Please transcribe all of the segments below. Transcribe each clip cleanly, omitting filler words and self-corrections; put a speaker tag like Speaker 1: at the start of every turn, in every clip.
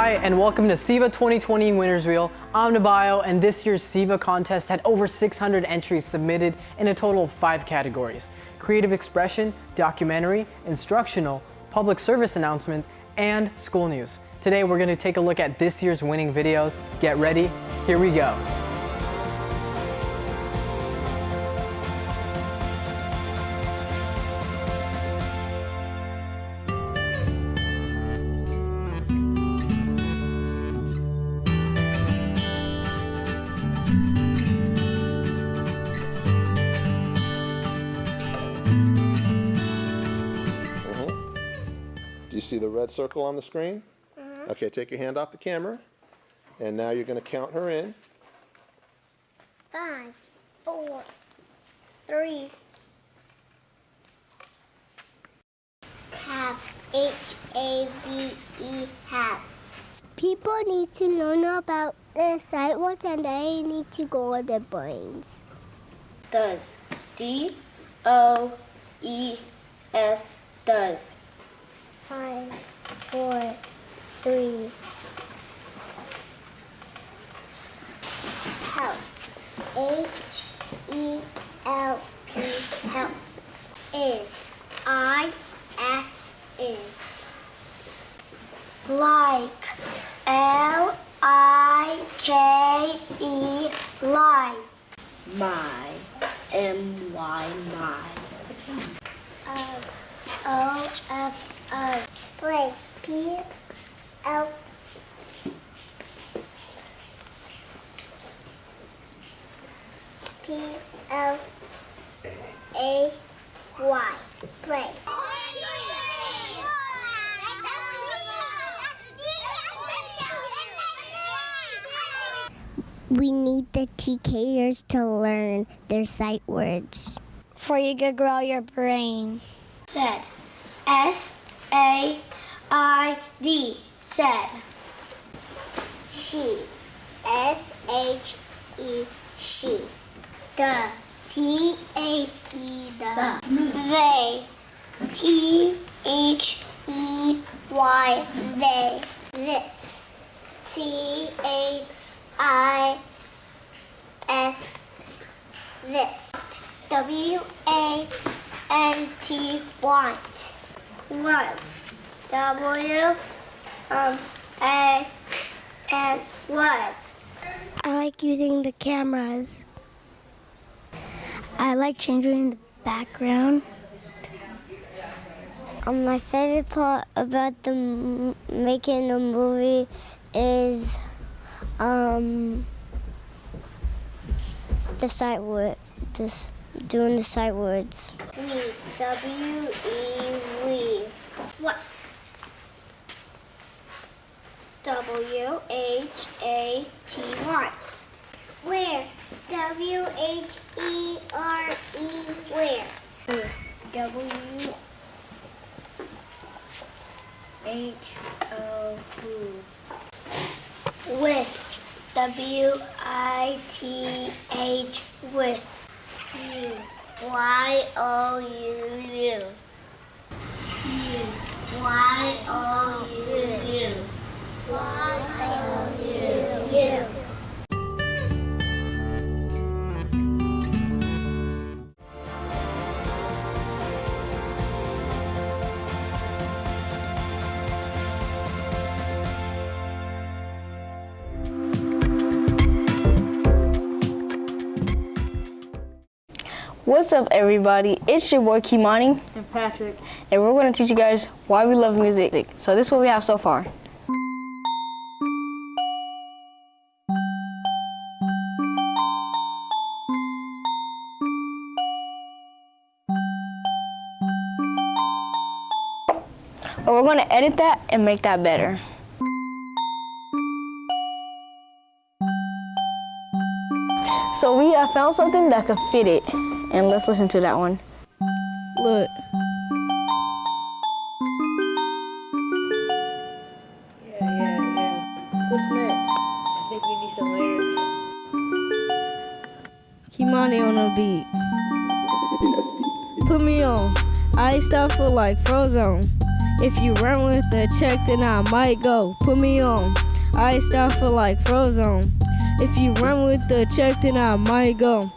Speaker 1: Hi, and welcome to SEVA 2020 Winners Wheel. I'm Nabayo, and this year's SEVA contest had over 600 entries submitted in a total of 5 categories: creative expression, documentary, instructional, public service announcements, and school news. Today we're going to take a look at this year's winning videos. Get ready, here we go.
Speaker 2: Do you see the red circle on the screen? Okay, take your hand off the camera, and now you're going to count her in.
Speaker 3: 5, 4, 3. Have, H-A-V-E, have. People need to learn about the sight words and they need to go on their brains.
Speaker 4: Does, D-O-E-S, does.
Speaker 3: 5, 4, 3. Help. H-E-L-P, help. Is, I-S, is. Like, L-I-K-E, like.
Speaker 4: My, M-Y, my.
Speaker 3: O-F-O, play, P-L. P-L-A-Y, play. We need the TKers to learn their sight words. For you to grow your brain. Said. S-A-I-D, said. She. S-H-E, she. The. T-H-E, the. They. T-H-E-Y, they. This. T-H-I-S, this. W-A-N-T, want. One. W-A-S, was. I like using the cameras. I like changing the background. My favorite part about making a movie is the sight word, doing the sight words. We, W-E, we. What? W-H-A-T, what? Where? W-H-E-R-E, where? W-H-O-U. With. W-I-T-H, with. U. Y-O-U-U. U. Y-O-U-U. Y-O-U-U.
Speaker 5: What's up, everybody? It's your boy Kimani
Speaker 1: And Patrick.
Speaker 5: and we're going to teach you guys why we love music. So this is what we have so far. But we're going to edit that and make that better. So we found something that could fit it, and let's listen to that one. Look.
Speaker 1: Yeah. What's next? I think we need some lyrics.
Speaker 6: Kimani on the beat. Put me on. I stuff for like Frozone.
Speaker 5: If you run with the check, then I might go. Put me on. I stop for like Frozone. If you run with the check, then I might go.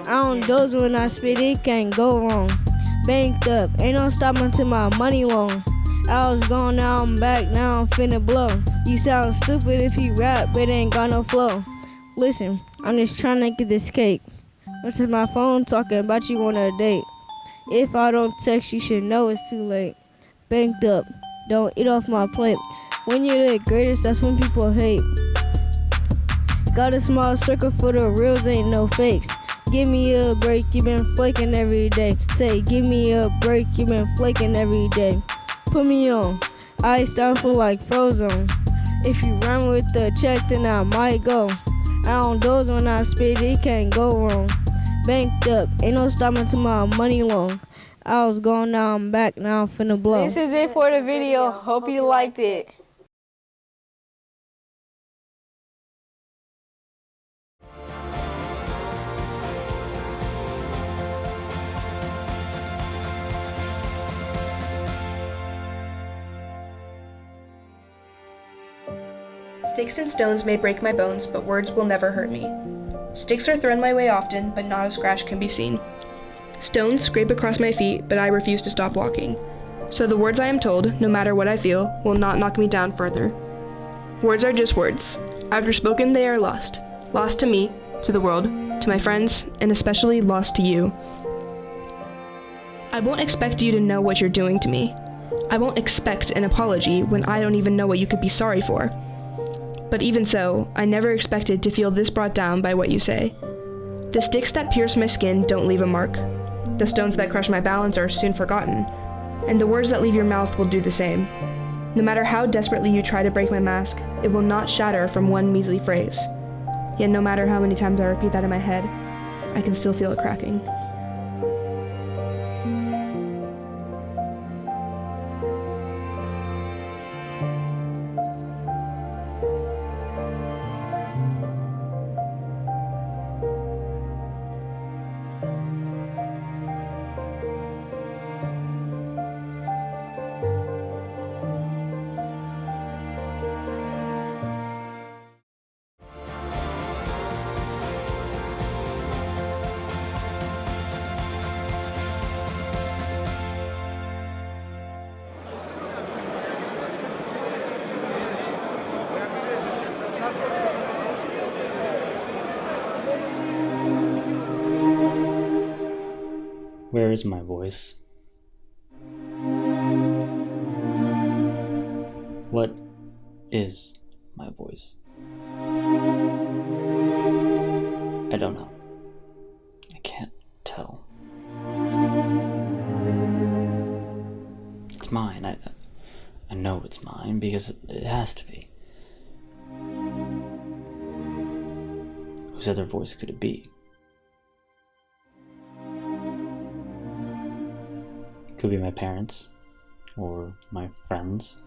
Speaker 5: I don't doze when I spit, it can't go wrong. Banked up, ain't no stopping till my money long. I was gone, now I'm back, now I'm finna blow. You sound stupid if you rap, but ain't got no flow. Listen, I'm just trying to get this cake. Went to my phone talking about you on a date. If I don't text, you should know it's too late. Banked up, don't eat off my plate. When you're the greatest, that's when people hate. Got a small circle for the reals, ain't no fakes. Give me a break, you been flaking every day. Say, give me a break, you been flaking every day. Put me on, I stop for like Frozone. If you run with the check, then I might go. I don't doze when I spit, it can't go wrong. Banked up, ain't no stopping till my money long. I was gone, now I'm back, now I'm finna blow. This is it for the video, hope you liked it.
Speaker 6: Sticks and stones may break my bones, but words will never hurt me. Sticks are thrown my way often, but not a scratch can be seen. Stones scrape across my feet, but I refuse to stop walking. So the words I am told, no matter what I feel, will not knock me down further. Words are just words. After spoken, they are lost. Lost to me, to the world, to my friends, and especially lost to you. I won't expect you to know what you're doing to me. I won't expect an apology when I don't even know what you could be sorry for. But even so, I never expected to feel this brought down by what you say. The sticks that pierce my skin don't leave a mark. The stones that crush my balance are soon forgotten. And the words that leave your mouth will do the same. No matter how desperately you try to break my mask, it will not shatter from one measly phrase. Yet no matter how many times I repeat that in my head, I can still feel it cracking.
Speaker 7: Where is my voice? What is my voice? I don't know. I can't tell. It's mine. I know it's mine because it has to be. Whose other voice could it be? Could be my parents, or my friends,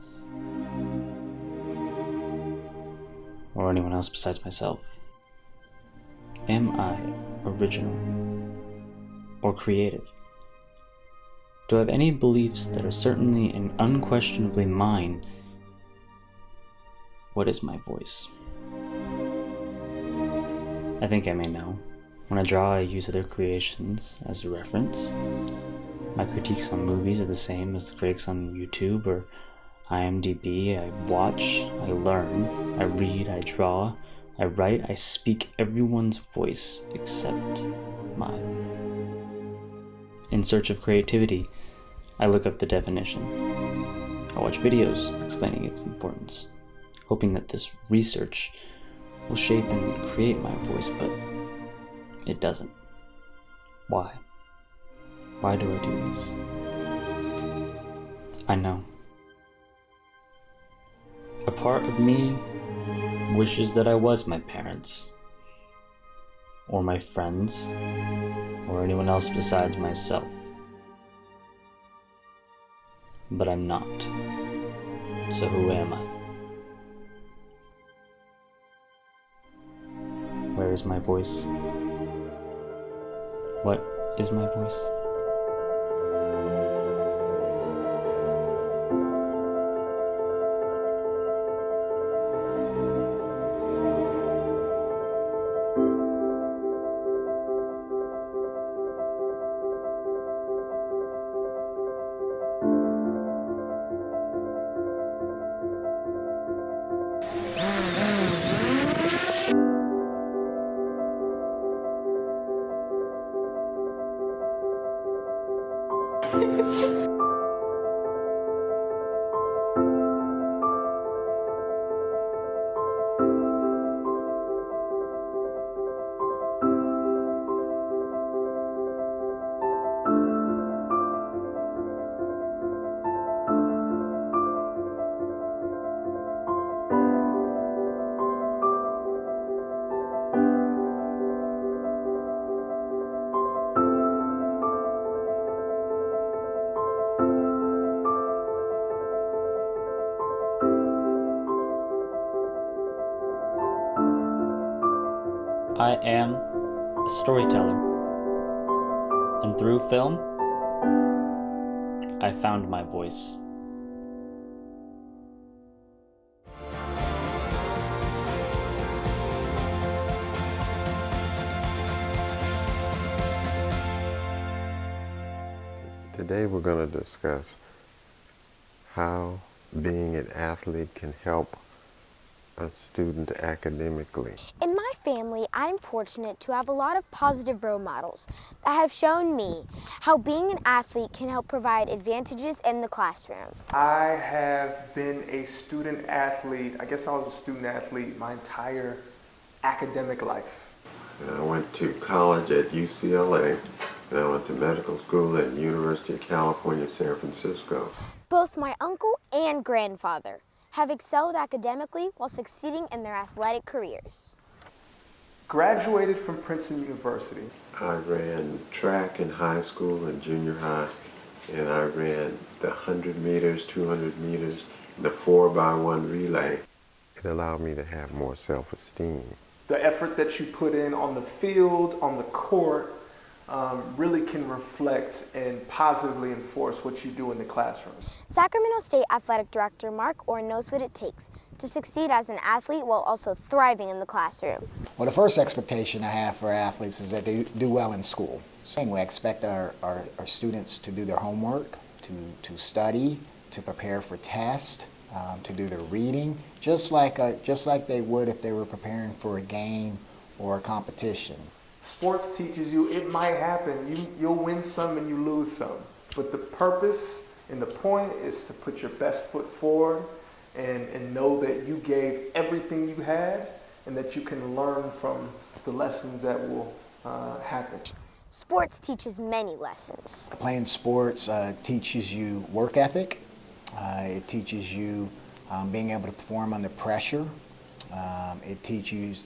Speaker 7: or anyone else besides myself. Am I original or creative? Do I have any beliefs that are certainly and unquestionably mine? What is my voice? I think I may know. When I draw, I use other creations as a reference. My critiques on movies are the same as the critics on YouTube or IMDb. I watch, I learn, I read, I draw, I write, I speak everyone's voice except mine. In search of creativity, I look up the definition. I watch videos explaining its importance, hoping that this research will shape and create my voice, but it doesn't. Why? Why do I do this? I know. A part of me wishes that I was my parents, or my friends, or anyone else besides myself. But I'm not. So who am I? Where is my voice? What is my voice? I am a storyteller, and through film, I found my voice.
Speaker 8: Today we're going to discuss how being an athlete can help a student academically.
Speaker 9: In my family, I'm fortunate to have a lot of positive role models that have shown me how being an athlete can help provide advantages in the classroom.
Speaker 10: I have been a student athlete. I guess I was a student athlete my entire academic life.
Speaker 8: And I went to college at UCLA, and I went to medical school at the University of California, San Francisco.
Speaker 9: Both my uncle and grandfather have excelled academically while succeeding in their athletic careers.
Speaker 10: Graduated from Princeton University.
Speaker 8: I ran track in high school and junior high, and I ran the 100 meters, 200 meters, and the 4x1 relay. It allowed me to have more self-esteem.
Speaker 10: The effort that you put in on the field, on the court, really can reflect and positively enforce what you do in the classroom.
Speaker 9: Sacramento State Athletic Director Mark Orr knows what it takes to succeed as an athlete while also thriving in the classroom.
Speaker 11: Well, the first expectation I have for athletes is that they do well in school. So we expect our students to do their homework, to study, to prepare for tests, to do their reading, just like they would if they were preparing for a game or a competition.
Speaker 10: Sports teaches you it might happen. You'll win some and you lose some. But the purpose and the point is to put your best foot forward and know that you gave everything you had and that you can learn from the lessons that will happen.
Speaker 9: Sports teaches many lessons.
Speaker 11: Playing sports teaches you work ethic. It teaches you being able to perform under pressure. It teaches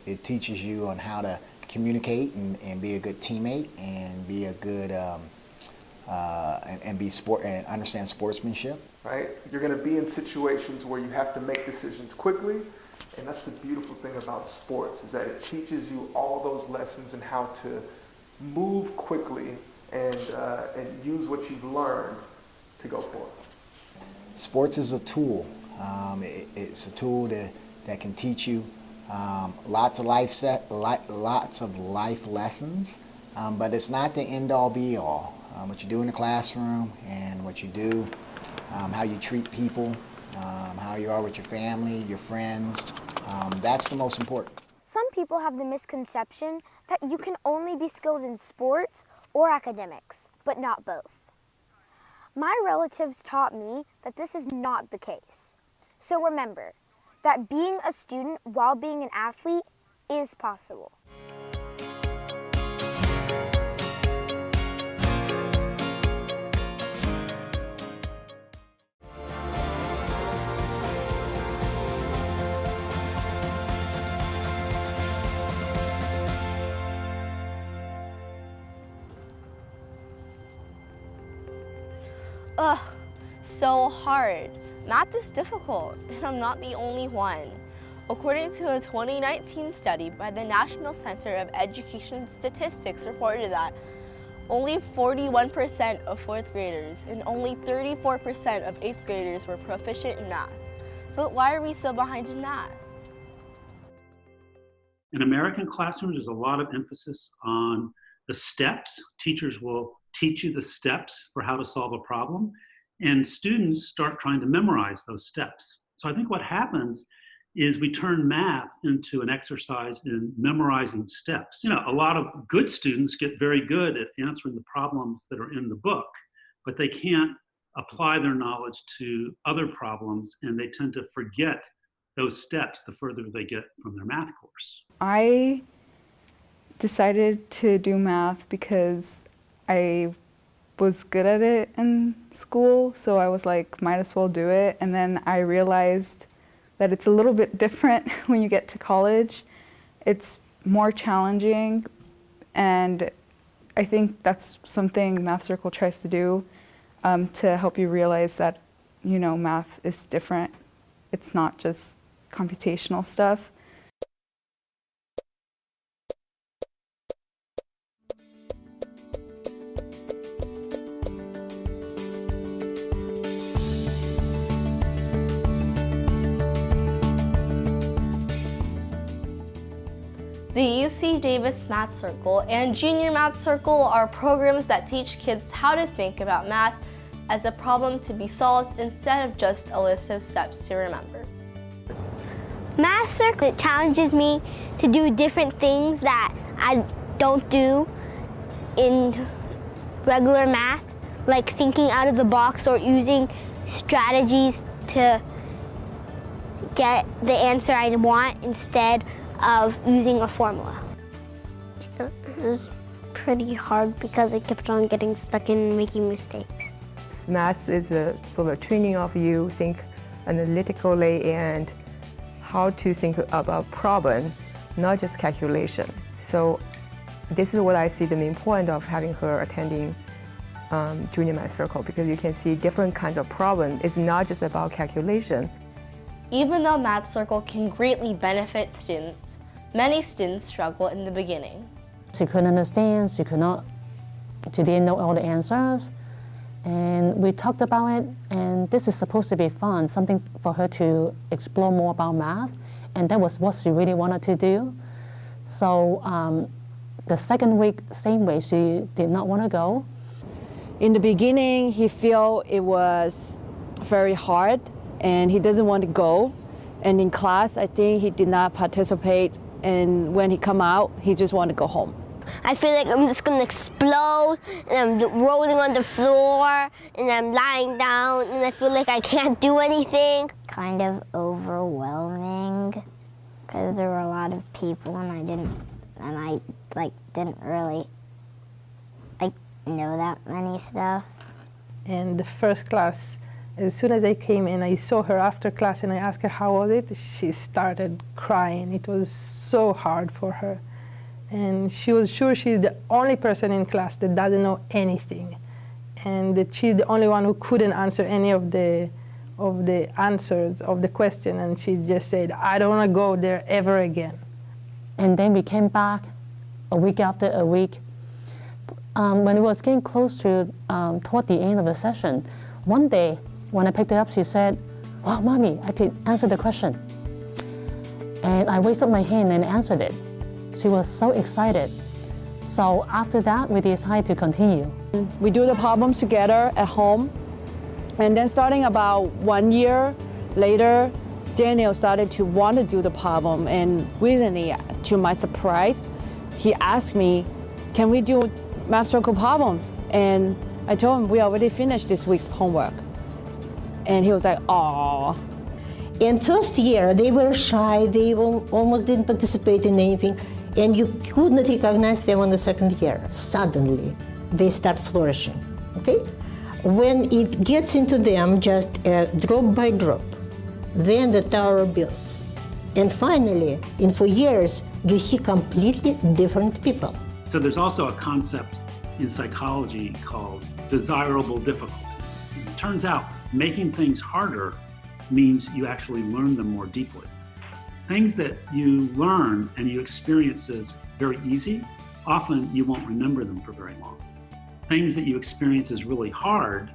Speaker 11: you on how to communicate and be a good teammate and be a good and understand sportsmanship.
Speaker 10: Right? You're going to be in situations where you have to make decisions quickly, and that's the beautiful thing about sports is that it teaches you all those lessons and how to move quickly and use what you've learned to go forward.
Speaker 11: Sports is a tool. It's a tool that can teach you lots of life lessons, but it's not the end-all be-all. What you do in the classroom and what you do, how you treat people, how you are with your family, your friends, that's the most important.
Speaker 9: Some people have the misconception that you can only be skilled in sports or academics, but not both. My relatives taught me that this is not the case. So remember that being a student while being an athlete is possible.
Speaker 12: Ugh, so hard. Math is difficult, and I'm not the only one. According to a 2019 study by the National Center of Education Statistics reported that only 41% of fourth graders and only 34% of eighth graders were proficient in math. But why are we so behind in math?
Speaker 13: In American classrooms, there's a lot of emphasis on the steps. Teachers will teach you the steps for how to solve a problem, and students start trying to memorize those steps. So I think what happens is we turn math into an exercise in memorizing steps. You know, a lot of good students get very good at answering the problems that are in the book, but they can't apply their knowledge to other problems, and they tend to forget those steps the further they get from their math course.
Speaker 14: I decided to do math because I was good at it in school, so I was like, might as well do it. And then I realized that it's a little bit different when you get to college. It's more challenging, and I think that's something Math Circle tries to do, to help you realize that, you know, math is different. It's not just computational stuff.
Speaker 12: The UC Davis Math Circle and Junior Math Circle are programs that teach kids how to think about math as a problem to be solved instead of just a list of steps to remember.
Speaker 3: Math Circle challenges me to do different things that I don't do in regular math, like thinking out of the box or using strategies to get the answer I want instead of using a formula. It was pretty hard because I kept on getting stuck in making mistakes.
Speaker 15: Math is a sort of training of you think analytically and how to think about problem, not just calculation. So this is what I see the main point of having her attending Junior Math Circle, because you can see different kinds of problems. It's not just about calculation.
Speaker 12: Even though Math Circle can greatly benefit students, many students struggle in the beginning.
Speaker 16: She couldn't understand, she didn't know all the answers. And we talked about it, and this is supposed to be fun, something for her to explore more about math, and that was what she really wanted to do. So the second week, same way, she did not want to go.
Speaker 17: In the beginning, he felt it was very hard, and he doesn't want to go. And in class, I think he did not participate, and when he come out, he just wanted to go home.
Speaker 3: I feel like I'm just gonna explode, and I'm rolling on the floor, and I'm lying down, and I feel like I can't do anything. Kind of overwhelming, because there were a lot of people, and I didn't really know that many stuff.
Speaker 18: In the first class, as soon as I came in, I saw her after class, and I asked her how was it. She started crying. It was so hard for her. And she was sure she's the only person in class that doesn't know anything, and that she's the only one who couldn't answer any of the answers of the question, and she just said, I don't want to go there ever again.
Speaker 16: And then we came back a week after a week. When it was getting close to toward the end of the session, one day when I picked it up, she said, "Wow, Mommy, I could answer the question." And I raised up my hand and answered it. She was so excited. So after that, we decided to continue.
Speaker 17: We do the problems together at home. And then starting about 1 year later, Daniel started to want to do the problem. And recently, to my surprise, he asked me, can we do Math Circle problems? And I told him we already finished this week's homework. And he was like, "Aww."
Speaker 19: In first year, they were shy, they almost didn't participate in anything, and you could not recognize them on the second year. Suddenly, they start flourishing, okay? When it gets into them just drop by drop, then the tower builds. And finally, in 4 years, you see completely different people.
Speaker 13: So there's also a concept in psychology called desirable difficulties. It turns out making things harder means you actually learn them more deeply. Things that you learn and you experience as very easy, often you won't remember them for very long. Things that you experience as really hard,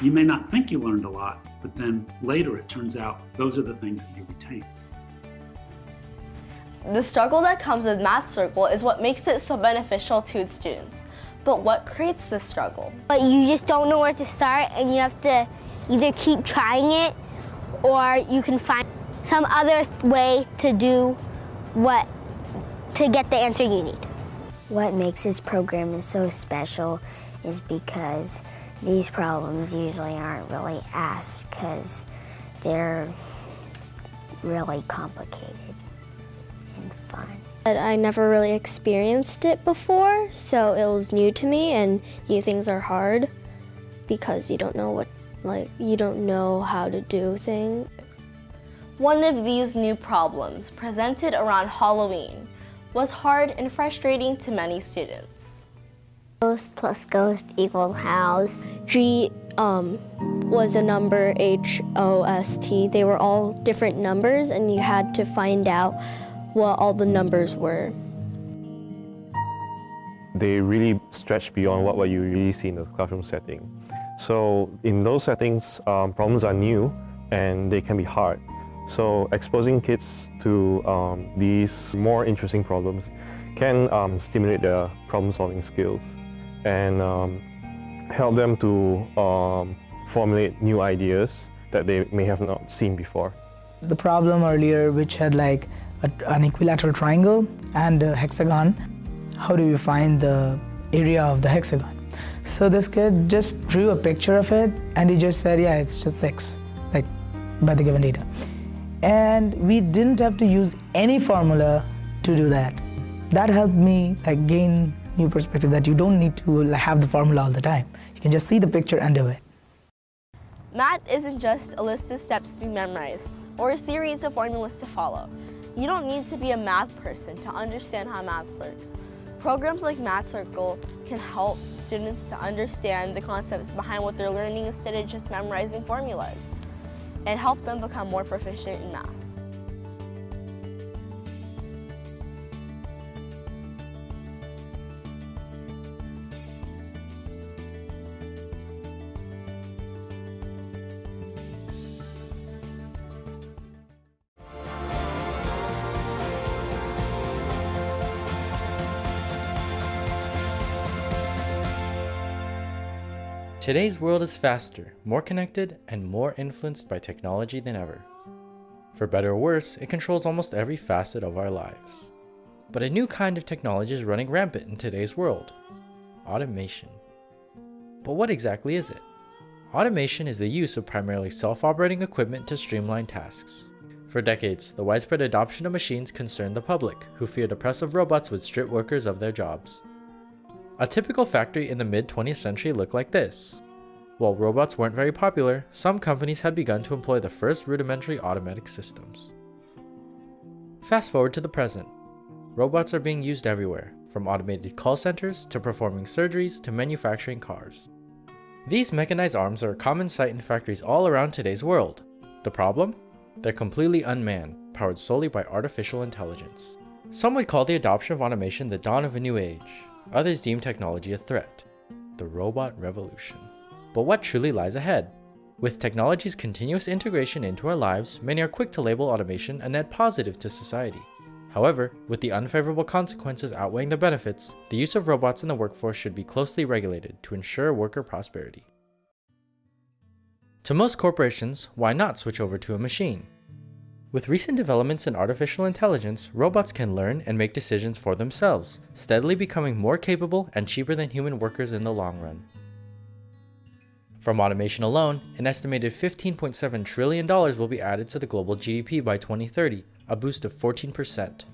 Speaker 13: you may not think you learned a lot, but then later it turns out those are the things that you retain.
Speaker 12: The struggle that comes with Math Circle is what makes it so beneficial to its students. But what creates this struggle?
Speaker 3: But you just don't know where to start, and you have to either keep trying it, or you can find some other way to do to get the answer you need.
Speaker 20: What makes this program so special is because these problems usually aren't really asked because they're really complicated and fun.
Speaker 21: But I never really experienced it before, so it was new to me, and new things are hard because you don't know you don't know how to do things.
Speaker 12: One of these new problems presented around Halloween was hard and frustrating to many students.
Speaker 3: Ghost plus ghost equals house.
Speaker 21: G was a number, H-O-S-T. They were all different numbers, and you had to find out what all the numbers were.
Speaker 22: They really stretch beyond what you usually see in the classroom setting. So in those settings, problems are new and they can be hard. So exposing kids to these more interesting problems can stimulate their problem-solving skills and help them to formulate new ideas that they may have not seen before.
Speaker 23: The problem earlier, which had like an equilateral triangle and a hexagon, how do you find the area of the hexagon? So this kid just drew a picture of it and he just said, yeah, it's just 6, like by the given data. And we didn't have to use any formula to do that. That helped me gain new perspective that you don't need to have the formula all the time. You can just see the picture and do it.
Speaker 12: Math isn't just a list of steps to be memorized or a series of formulas to follow. You don't need to be a math person to understand how math works. Programs like Math Circle can help students to understand the concepts behind what they're learning instead of just memorizing formulas, and help them become more proficient in math.
Speaker 24: Today's world is faster, more connected, and more influenced by technology than ever. For better or worse, it controls almost every facet of our lives. But a new kind of technology is running rampant in today's world: automation. But what exactly is it? Automation is the use of primarily self-operating equipment to streamline tasks. For decades, the widespread adoption of machines concerned the public, who feared oppressive robots would strip workers of their jobs. A typical factory in the mid-20th century looked like this. While robots weren't very popular, some companies had begun to employ the first rudimentary automatic systems. Fast forward to the present. Robots are being used everywhere, from automated call centers to performing surgeries to manufacturing cars. These mechanized arms are a common sight in factories all around today's world. The problem? They're completely unmanned, powered solely by artificial intelligence. Some would call the adoption of automation the dawn of a new age. Others deem technology a threat, the robot revolution. But what truly lies ahead? With technology's continuous integration into our lives, many are quick to label automation a net positive to society. However, with the unfavorable consequences outweighing the benefits, the use of robots in the workforce should be closely regulated to ensure worker prosperity. To most corporations, why not switch over to a machine? With recent developments in artificial intelligence, robots can learn and make decisions for themselves, steadily becoming more capable and cheaper than human workers in the long run. From automation alone, an estimated $15.7 trillion will be added to the global GDP by 2030, a boost of 14%.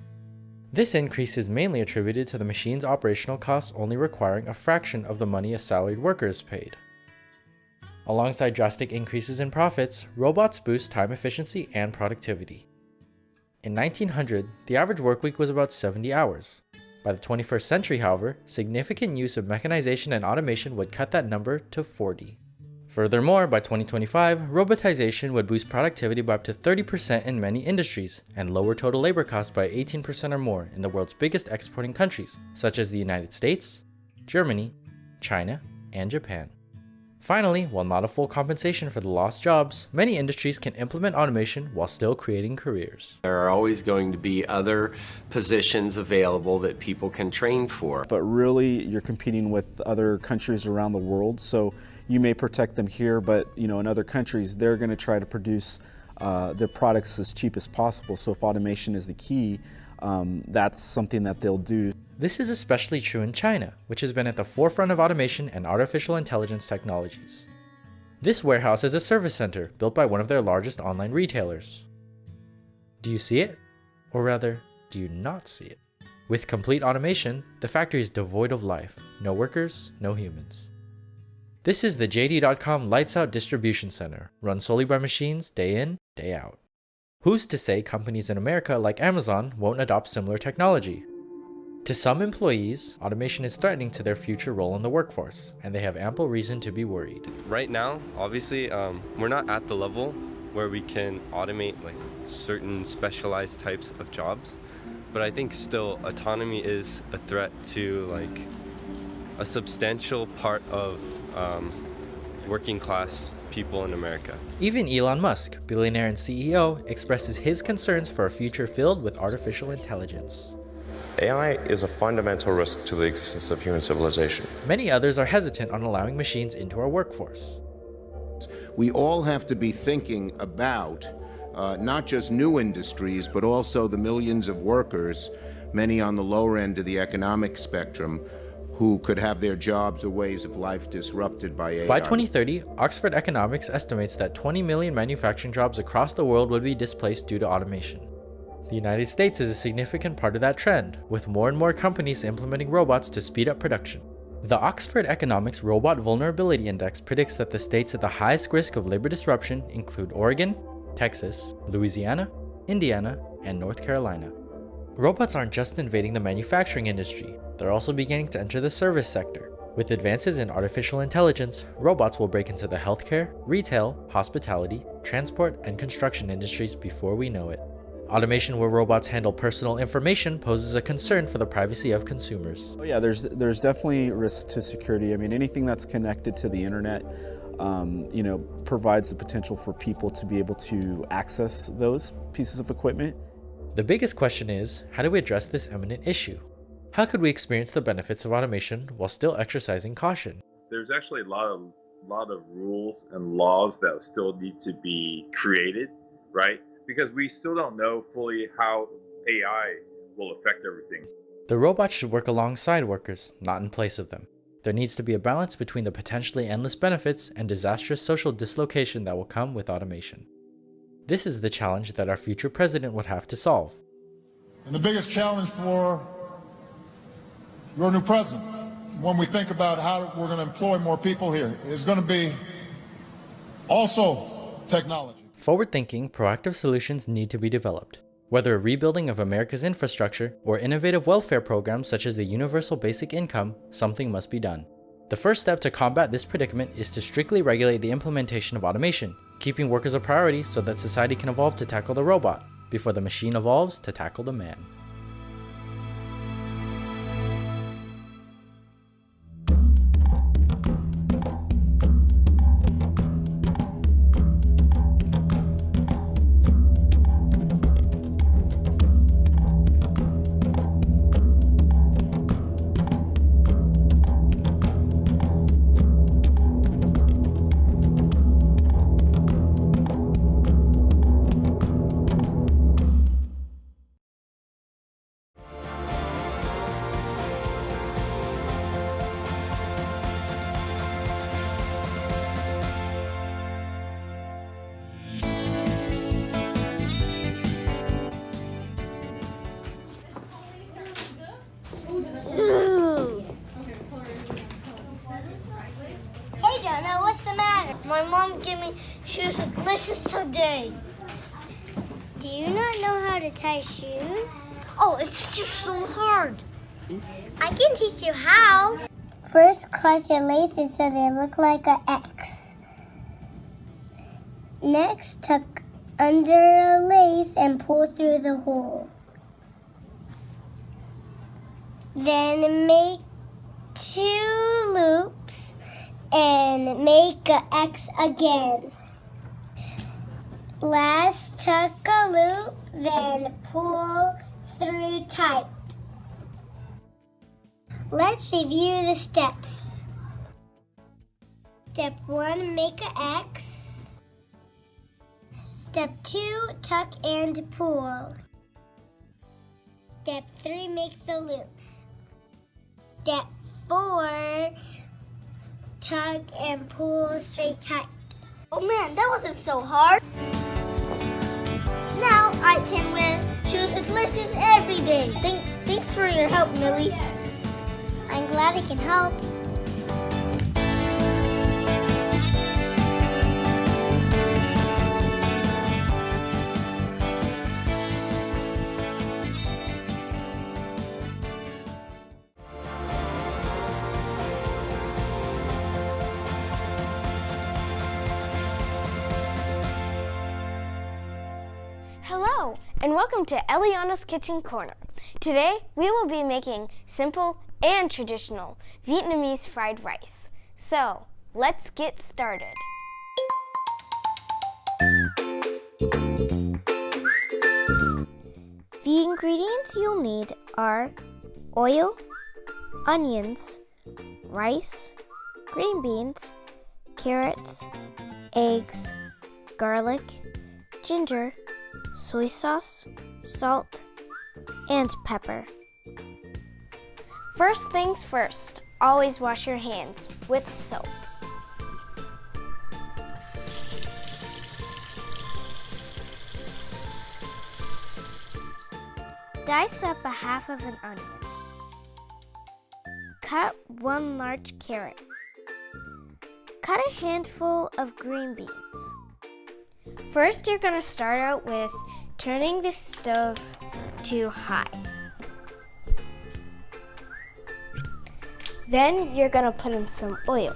Speaker 24: This increase is mainly attributed to the machine's operational costs only requiring a fraction of the money a salaried worker is paid. Alongside drastic increases in profits, robots boost time efficiency and productivity. In 1900, the average workweek was about 70 hours. By the 21st century, however, significant use of mechanization and automation would cut that number to 40. Furthermore, by 2025, robotization would boost productivity by up to 30% in many industries, and lower total labor costs by 18% or more in the world's biggest exporting countries, such as the United States, Germany, China, and Japan. Finally, while not a full compensation for the lost jobs, many industries can implement automation while still creating careers.
Speaker 25: There are always going to be other positions available that people can train for.
Speaker 26: But really, you're competing with other countries around the world, so you may protect them here, but in other countries, they're going to try to produce their products as cheap as possible. So if automation is the key, that's something that they'll do.
Speaker 24: This is especially true in China, which has been at the forefront of automation and artificial intelligence technologies. This warehouse is a service center built by one of their largest online retailers. Do you see it? Or rather, do you not see it? With complete automation, the factory is devoid of life. No workers, no humans. This is the JD.com Lights Out Distribution Center, run solely by machines day in, day out. Who's to say companies in America like Amazon won't adopt similar technology? To some employees, automation is threatening to their future role in the workforce, and they have ample reason to be worried.
Speaker 1: Right now, obviously, we're not at the level where we can automate like certain specialized types of jobs, but I think still autonomy is a threat to like a substantial part of working class people in America.
Speaker 24: Even Elon Musk, billionaire and CEO, expresses his concerns for a future filled with artificial intelligence.
Speaker 2: AI is a fundamental risk to the existence of human civilization.
Speaker 24: Many others are hesitant on allowing machines into our workforce.
Speaker 4: We all have to be thinking about not just new industries, but also the millions of workers, many on the lower end of the economic spectrum, who could have their jobs or ways of life disrupted by AI.
Speaker 24: By 2030, Oxford Economics estimates that 20 million manufacturing jobs across the world would be displaced due to automation. The United States is a significant part of that trend, with more and more companies implementing robots to speed up production. The Oxford Economics Robot Vulnerability Index predicts that the states at the highest risk of labor disruption include Oregon, Texas, Louisiana, Indiana, and North Carolina. Robots aren't just invading the manufacturing industry, they're also beginning to enter the service sector. With advances in artificial intelligence, robots will break into the healthcare, retail, hospitality, transport, and construction industries before we know it. Automation where robots handle personal information poses a concern for the privacy of consumers.
Speaker 26: Oh yeah, there's definitely risk to security. I mean, anything that's connected to the internet, provides the potential for people to be able to access those pieces of equipment.
Speaker 24: The biggest question is, how do we address this eminent issue? How could we experience the benefits of automation while still exercising caution?
Speaker 5: There's actually a lot of rules and laws that still need to be created, right? Because we still don't know fully how AI will affect everything.
Speaker 24: The robots should work alongside workers, not in place of them. There needs to be a balance between the potentially endless benefits and disastrous social dislocation that will come with automation. This is the challenge that our future president would have to solve.
Speaker 6: And the biggest challenge for your new president, when we think about how we're going to employ more people here, is going to be also technology.
Speaker 24: Forward-thinking, proactive solutions need to be developed. Whether a rebuilding of America's infrastructure or innovative welfare programs such as the Universal Basic Income, something must be done. The first step to combat this predicament is to strictly regulate the implementation of automation, keeping workers a priority so that society can evolve to tackle the robot, before the machine evolves to tackle the man.
Speaker 7: Hey Jonah, what's the matter? My mom gave me shoes with glitches today.
Speaker 20: Do you not know how to tie shoes?
Speaker 7: Oh, it's just so hard.
Speaker 20: I can teach you how. First, cross your laces so they look like an X. Next, tuck under a lace and pull through the hole. Then make 2 loops and make an X again. Last, tuck a loop, then pull through tight. Let's review the steps. Step 1, make an X. Step 2, tuck and pull. Step 3, make the loops.
Speaker 7: Step 4, tug and pull straight tight.
Speaker 21: Oh man, that wasn't so hard.
Speaker 7: Now I can wear shoes with laces every day.
Speaker 21: Thanks for your help, Millie.
Speaker 7: I'm glad I can help.
Speaker 21: Hello, and welcome to Eliana's Kitchen Corner. Today, we will be making simple and traditional Vietnamese fried rice. So, let's get started.
Speaker 7: The ingredients you'll need are oil, onions, rice, green beans, carrots, eggs, garlic, ginger, soy sauce, salt, and pepper.
Speaker 21: First things first, always wash your hands with soap.
Speaker 7: Dice up a half of an onion. Cut 1 large carrot. Cut a handful of green beans.
Speaker 21: First, you're going to start out with turning the stove to high. Then you're going to put in some oil.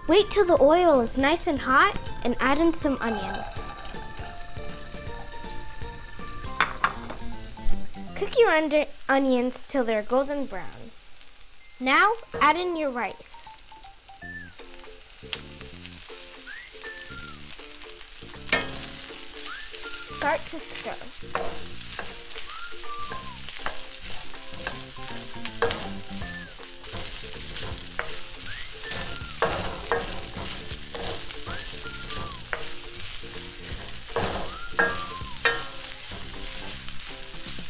Speaker 21: Wait till the oil is nice and hot and add in some onions. Cook your onions till they're golden brown. Now add in your rice. Start to stir.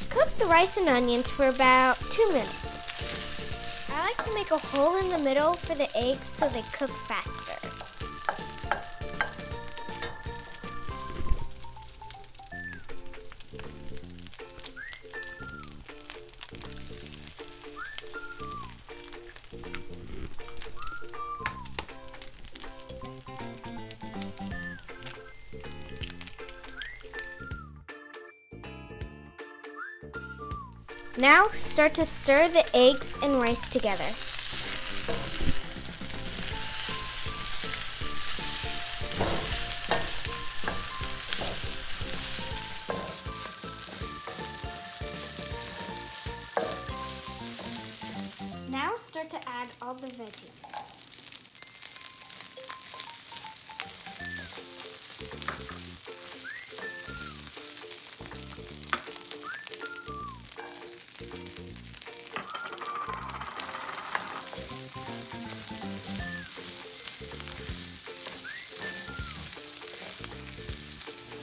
Speaker 21: Cook the rice and onions for about 2 minutes. I like to make a hole in the middle for the eggs so they cook faster. Now start to stir the eggs and rice together. Now start to add all the veggies.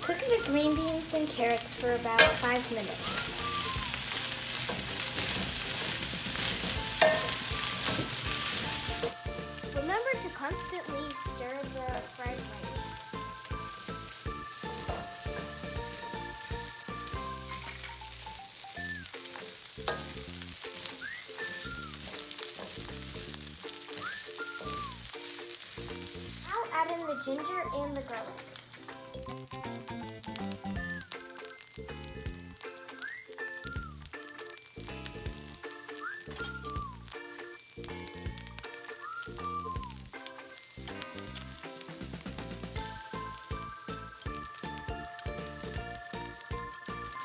Speaker 21: Cook the green beans and carrots for about 5 minutes. Remember to constantly stir the fried rice. Now add in the ginger and the garlic.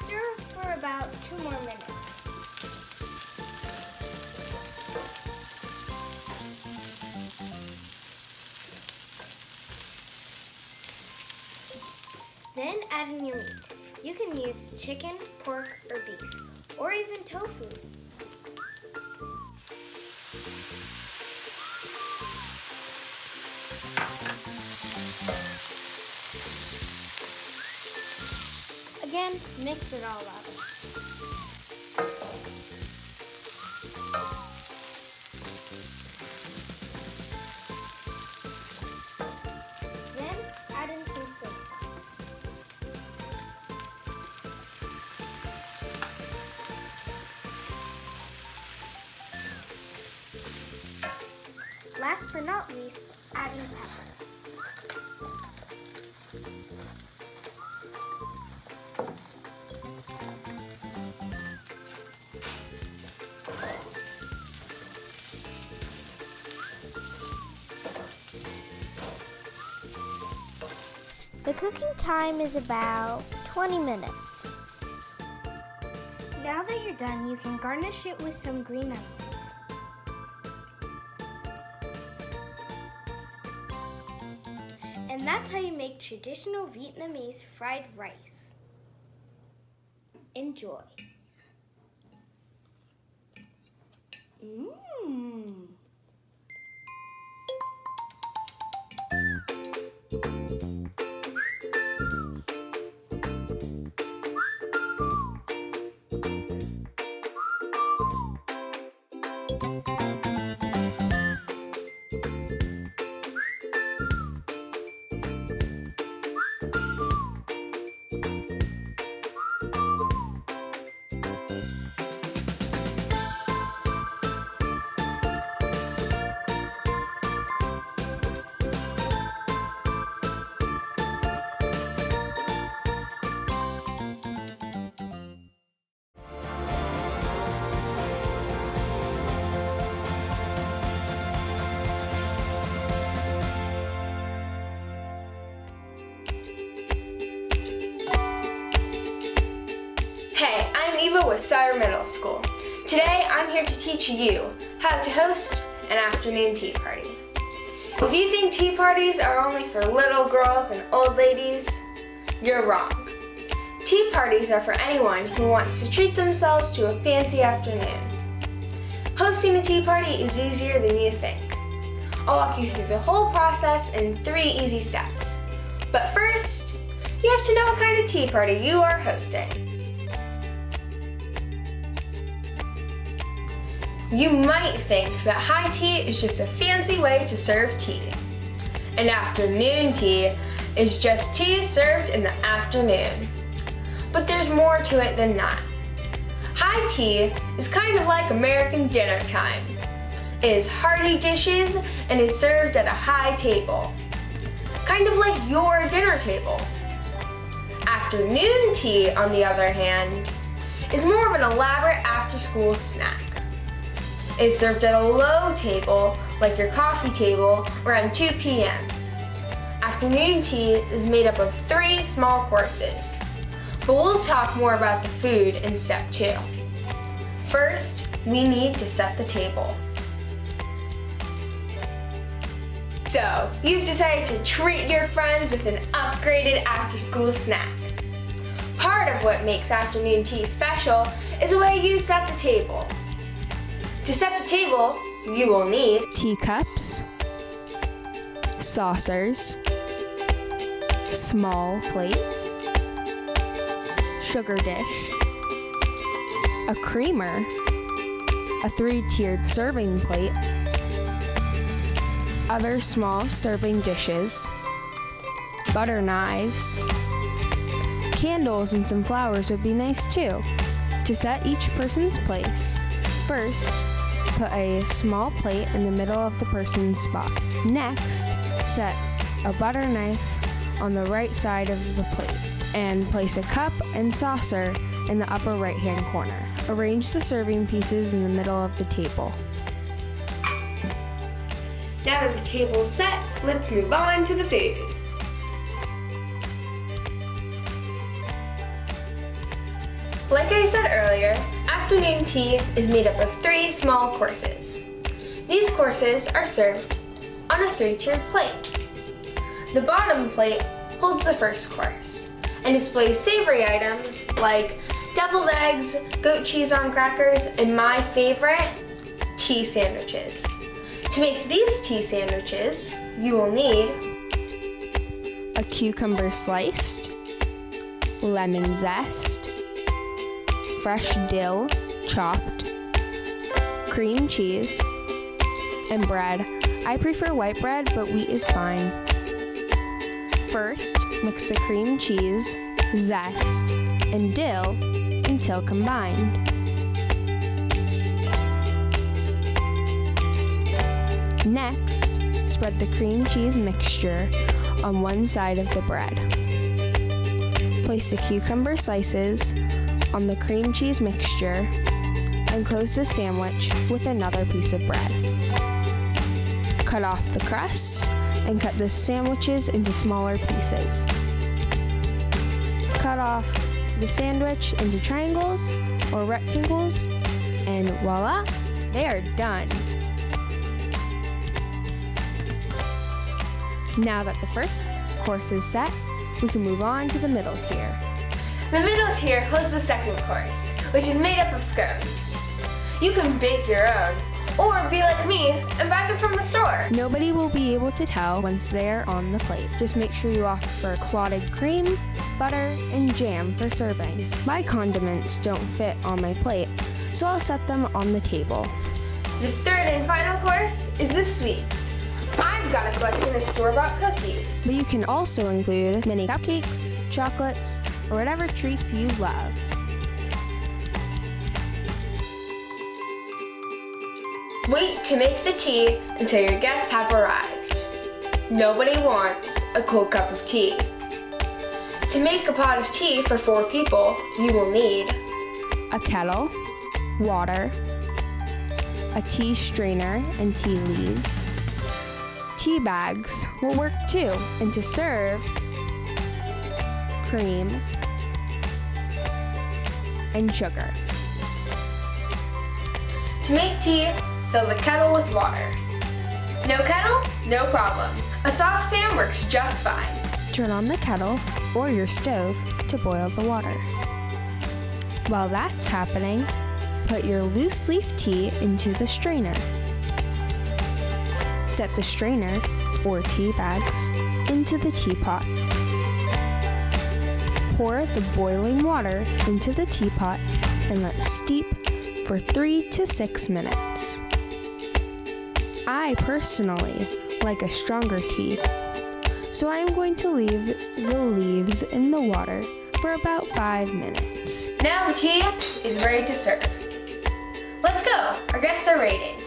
Speaker 21: Stir for about 2 more minutes. Then add in your meat. You can use chicken, pork, or beef, or even tofu. again, mix it all up. Then add in some soy sauce. Last but not least, add in pepper. The cooking time is about 20 minutes. Now that you're done, you can garnish it with some green onions. And that's how you make traditional Vietnamese fried rice. Enjoy. Mmm.
Speaker 8: Hey, I'm Eva with Sire Middle School. Today I'm here to teach you how to host an afternoon tea party. If you think tea parties are only for little girls and old ladies, you're wrong. Tea parties are for anyone who wants to treat themselves to a fancy afternoon. Hosting a tea party is easier than you think. I'll walk you through the whole process in 3 easy steps. But first, you have to know what kind of tea party you are hosting. You might think that high tea is just a fancy way to serve tea. And afternoon tea is just tea served in the afternoon. But there's more to it than that. High tea is kind of like American dinner time. It is hearty dishes and is served at a high table. Kind of like your dinner table. Afternoon tea, on the other hand, is more of an elaborate after-school snack. It is served at a low table, like your coffee table, around 2 p.m. Afternoon tea is made up of 3 small courses, but we'll talk more about the food in step 2. First, we need to set the table. So, you've decided to treat your friends with an upgraded after-school snack. Part of what makes afternoon tea special is the way you set the table. To set the table, you will need teacups, saucers, small plates, sugar dish, a creamer, a 3-tiered serving plate, other small serving dishes, butter knives, candles and some flowers would be nice too. To set each person's place, first, put a small plate in the middle of the person's spot. Next, set a butter knife on the right side of the plate and place a cup and saucer in the upper right-hand corner. Arrange the serving pieces in the middle of the table. Now that the table is set, let's move on to the food. Like I said earlier, afternoon tea is made up of 3 small courses. These courses are served on a 3-tiered plate. The bottom plate holds the first course and displays savory items like deviled eggs, goat cheese on crackers, and my favorite, tea sandwiches. To make these tea sandwiches, you will need a cucumber sliced, lemon zest, fresh dill, chopped, cream cheese, and bread. I prefer white bread, but wheat is fine. First, mix the cream cheese, zest, and dill until combined. Next, spread the cream cheese mixture on one side of the bread. Place the cucumber slices on the cream cheese mixture and close the sandwich with another piece of bread. Cut off the crust and cut the sandwiches into smaller pieces. Cut off the sandwich into triangles or rectangles, and voila, they are done. Now that the first course is set, we can move on to the middle tier. The middle tier holds the second course, which is made up of scones. You can bake your own, or be like me and buy them from the store. Nobody will be able to tell once they're on the plate. Just make sure you offer clotted cream, butter, and jam for serving. My condiments don't fit on my plate, so I'll set them on the table. The third and final course is the sweets. I've got a selection of store-bought cookies, but you can also include mini cupcakes, chocolates, or whatever treats you love. Wait to make the tea until your guests have arrived. Nobody wants a cold cup of tea. To make a pot of tea for 4 people, you will need a kettle, water, a tea strainer and tea leaves. Tea bags will work too, and to serve, cream and sugar. To make tea, fill the kettle with water. No kettle? No problem. A saucepan works just fine. Turn on the kettle or your stove to boil the water. While that's happening, put your loose leaf tea into the strainer. Set the strainer, or tea bags, into the teapot. Pour the boiling water into the teapot and let steep for 3 to 6 minutes. I personally like a stronger tea, so I'm going to leave the leaves in the water for about 5 minutes. Now the tea is ready to serve. Let's go, our guests are waiting.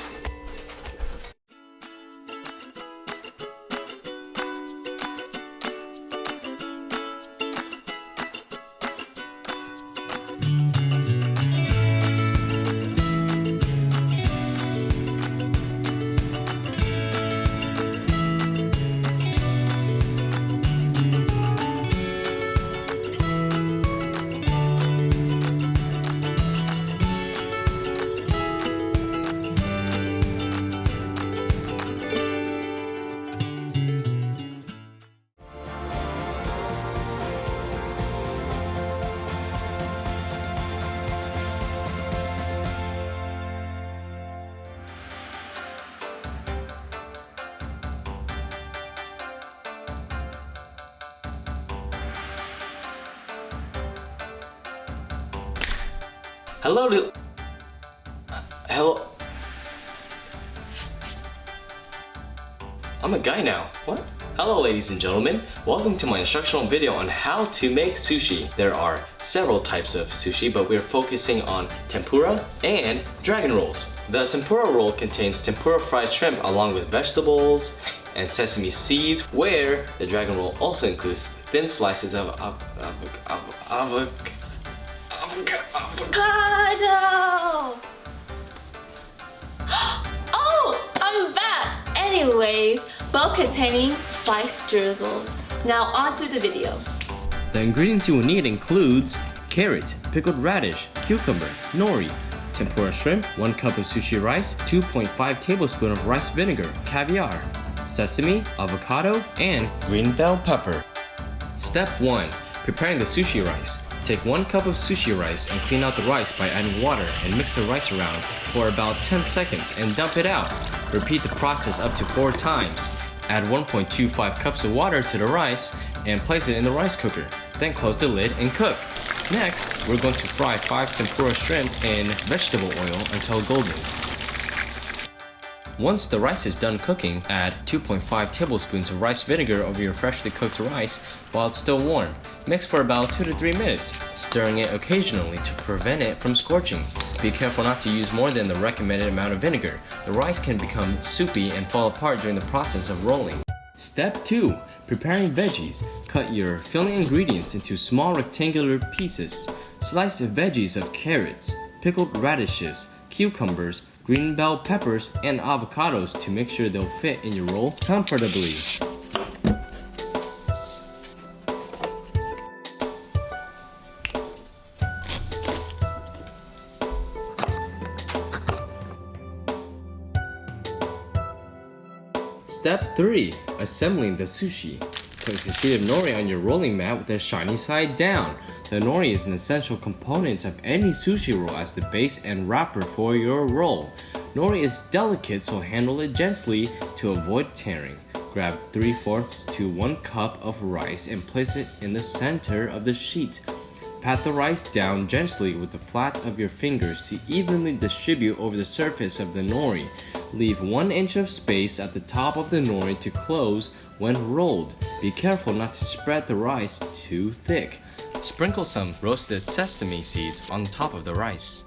Speaker 9: Hello? I'm a guy now. What? Hello ladies and gentlemen, welcome to my instructional video on how to make sushi. There are several types of sushi, but we're focusing on tempura and dragon rolls. The tempura roll contains tempura fried shrimp along with vegetables and sesame seeds, where the dragon roll also includes thin slices of avocado.
Speaker 10: Oh, I'm back! Anyways, both containing spice drizzles. Now on to the video.
Speaker 9: The ingredients you will need includes carrot, pickled radish, cucumber, nori, tempura shrimp, 1 cup of sushi rice, 2.5 tablespoons of rice vinegar, caviar, sesame, avocado, and green bell pepper. Step 1. Preparing the sushi rice. Take 1 cup of sushi rice and clean out the rice by adding water and mix the rice around for about 10 seconds and dump it out. Repeat the process up to 4 times. Add 1.25 cups of water to the rice and place it in the rice cooker. Then close the lid and cook. Next, we're going to fry 5 tempura shrimp in vegetable oil until golden. Once the rice is done cooking, add 2.5 tablespoons of rice vinegar over your freshly cooked rice while it's still warm. Mix for about 2 to 3 minutes, stirring it occasionally to prevent it from scorching. Be careful not to use more than the recommended amount of vinegar. The rice can become soupy and fall apart during the process of rolling. Step 2. Preparing veggies. Cut your filling ingredients into small rectangular pieces. Slice veggies of carrots, pickled radishes, cucumbers, green bell peppers, and avocados to make sure they'll fit in your roll comfortably. Step 3. Assembling the sushi. Place a sheet of nori on your rolling mat with the shiny side down. The nori is an essential component of any sushi roll as the base and wrapper for your roll. Nori is delicate, so handle it gently to avoid tearing. Grab 3/4 to 1 cup of rice and place it in the center of the sheet. Pat the rice down gently with the flat of your fingers to evenly distribute over the surface of the nori. Leave 1 inch of space at the top of the nori to close when rolled. Be careful not to spread the rice too thick. Sprinkle some roasted sesame seeds on top of the rice.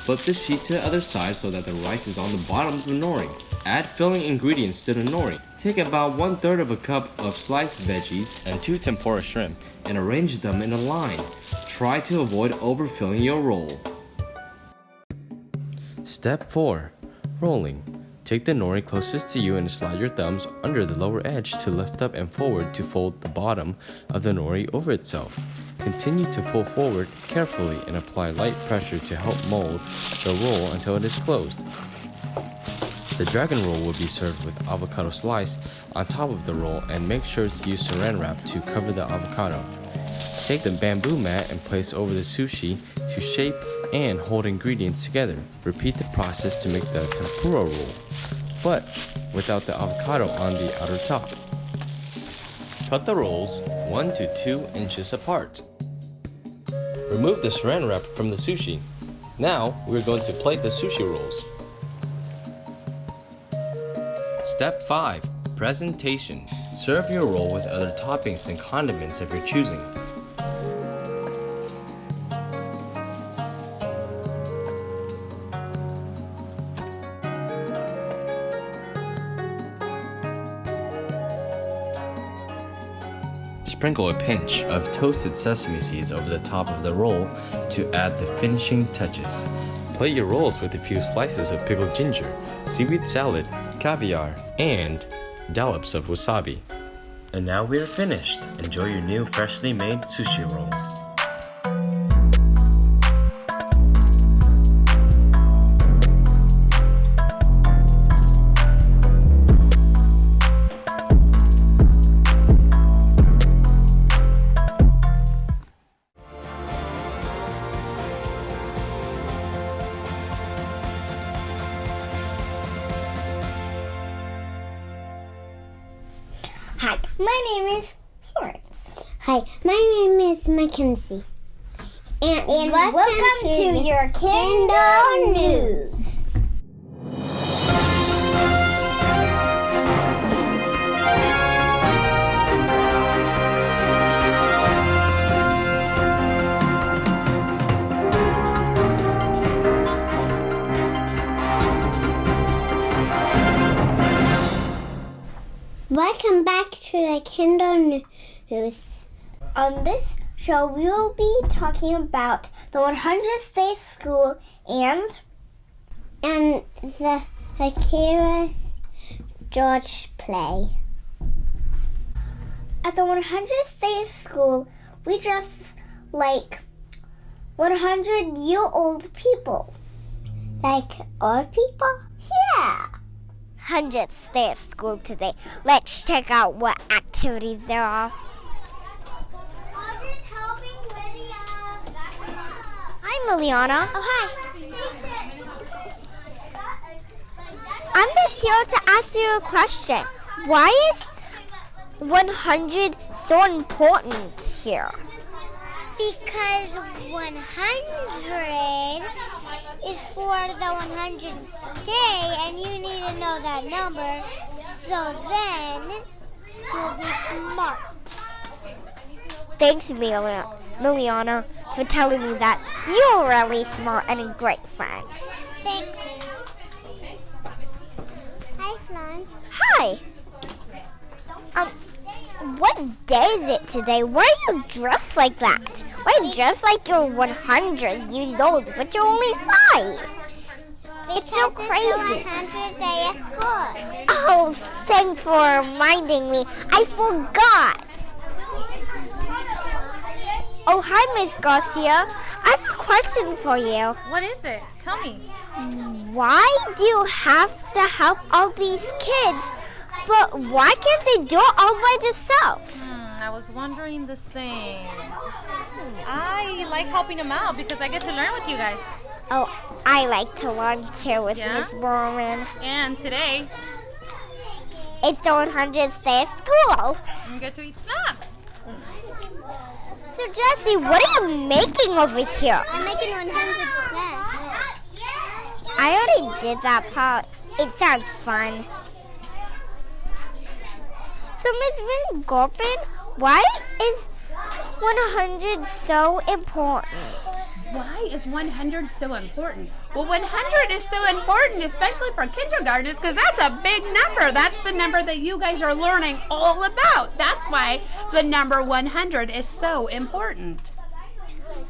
Speaker 9: Flip the sheet to the other side so that the rice is on the bottom of the nori. Add filling ingredients to the nori. Take about 1/3 of a cup of sliced veggies and 2 tempura shrimp and arrange them in a line. Try to avoid overfilling your roll. Step 4. Rolling. Take the nori closest to you and slide your thumbs under the lower edge to lift up and forward to fold the bottom of the nori over itself. Continue to pull forward carefully and apply light pressure to help mold the roll until it is closed. The dragon roll will be served with avocado slice on top of the roll, and make sure to use saran wrap to cover the avocado. Take the bamboo mat and place over the sushi to shape and hold ingredients together. Repeat the process to make the tempura roll, but without the avocado on the outer top. Cut the rolls 1 to 2 inches apart. Remove the saran wrap from the sushi. Now we're going to plate the sushi rolls. Step 5. Presentation. Serve your roll with other toppings and condiments of your choosing. Sprinkle a pinch of toasted sesame seeds over the top of the roll to add the finishing touches. Plate your rolls with a few slices of pickled ginger, seaweed salad, caviar, and dollops of wasabi. And now we are finished. Enjoy your new freshly made sushi roll.
Speaker 7: Hi, my name is Florence. Hi, my name is Mackenzie. And welcome to your Kindle News. Welcome back to the Kindle News. On this show, we will be talking about the 100th Day School and the Curious George play. At the 100th Day School, we dress like 100-year-old people. Like old people? Yeah! 100th Day at School today. Let's check out what activities there are. I'm Liliana. Oh, hi. I'm just here to ask you a question. Why is 100 so important? here? Because 100 is for the 100th day, and you need to know that number, so then you'll be smart.
Speaker 21: Thanks, Miliana, for telling me that. You're really smart and a great friend.
Speaker 7: Thanks. Hi, Flan.
Speaker 21: Hi. What day is it today? Why are you dressed like that? Why are you dressed like you're 100 years old, but you're only 5? It's so crazy.
Speaker 7: It's the 100th day at school.
Speaker 21: Oh, thanks for reminding me. I forgot. Oh, hi, Miss Garcia. I have a question for you.
Speaker 11: What is it? Tell me.
Speaker 21: Why do you have to help all these kids, but why can't they do it all by themselves?
Speaker 11: I was wondering the same. I like helping them out because I get to learn with you guys.
Speaker 21: Oh, I like to learn too with Miss Borman.
Speaker 11: And today,
Speaker 21: it's the 100th day of school.
Speaker 11: You get to eat snacks.
Speaker 21: So, Jessie, what are you making over here?
Speaker 7: I'm making 100 snacks.
Speaker 21: I already did that part. It sounds fun. So, Miss Van Gorpen, why is 100 so important?
Speaker 14: Why is 100 so important? Well, 100 is so important, especially for kindergartners, because that's a big number. That's the number that you guys are learning all about. That's why the number 100 is so important.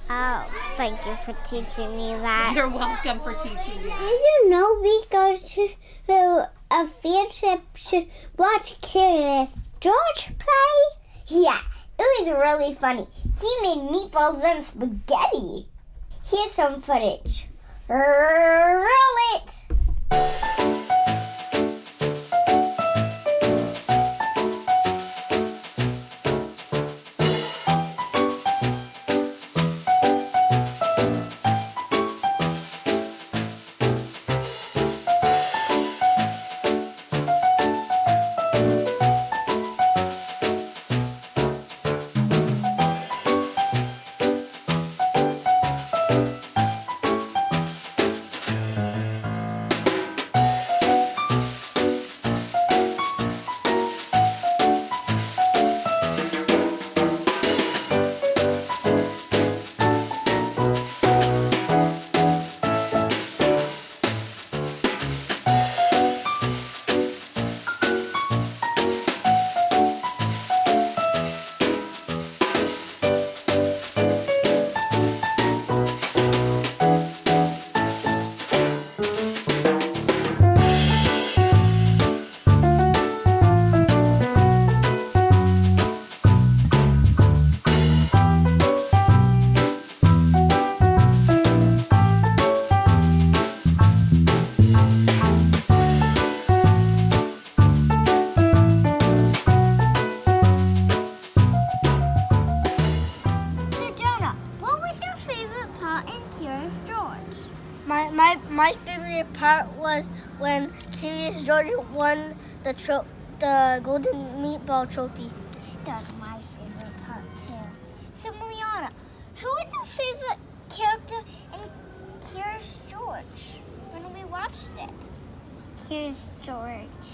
Speaker 21: Oh, thank you for teaching me that.
Speaker 14: You're welcome for teaching me.
Speaker 7: Did you know we go to a field trip to watch Curious George play?
Speaker 21: Yeah, it was really funny. He made meatballs and spaghetti. Here's some footage. Roll it!
Speaker 7: My favorite part was when Curious George won the Golden Meatball Trophy.
Speaker 21: That's my favorite part too. So, Miliana, who is your favorite character in Curious George when we watched it?
Speaker 7: Curious George.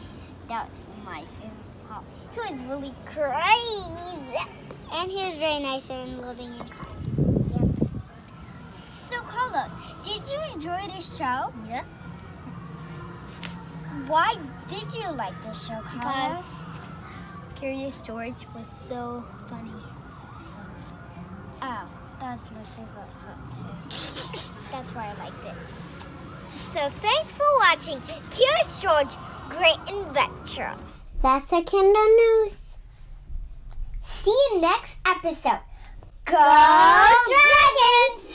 Speaker 21: That's my favorite part. He was really crazy.
Speaker 7: And he was very nice and loving and kind.
Speaker 21: So, Carlos, did you enjoy this show?
Speaker 7: Yeah.
Speaker 21: Why did you like this show, Carlos?
Speaker 7: Because Curious George was so funny.
Speaker 21: Oh, that's my favorite part too.
Speaker 7: That's why I liked it.
Speaker 21: So thanks for watching Curious George Great Adventures.
Speaker 7: That's our Kinder News.
Speaker 21: See you next episode. Go Dragons!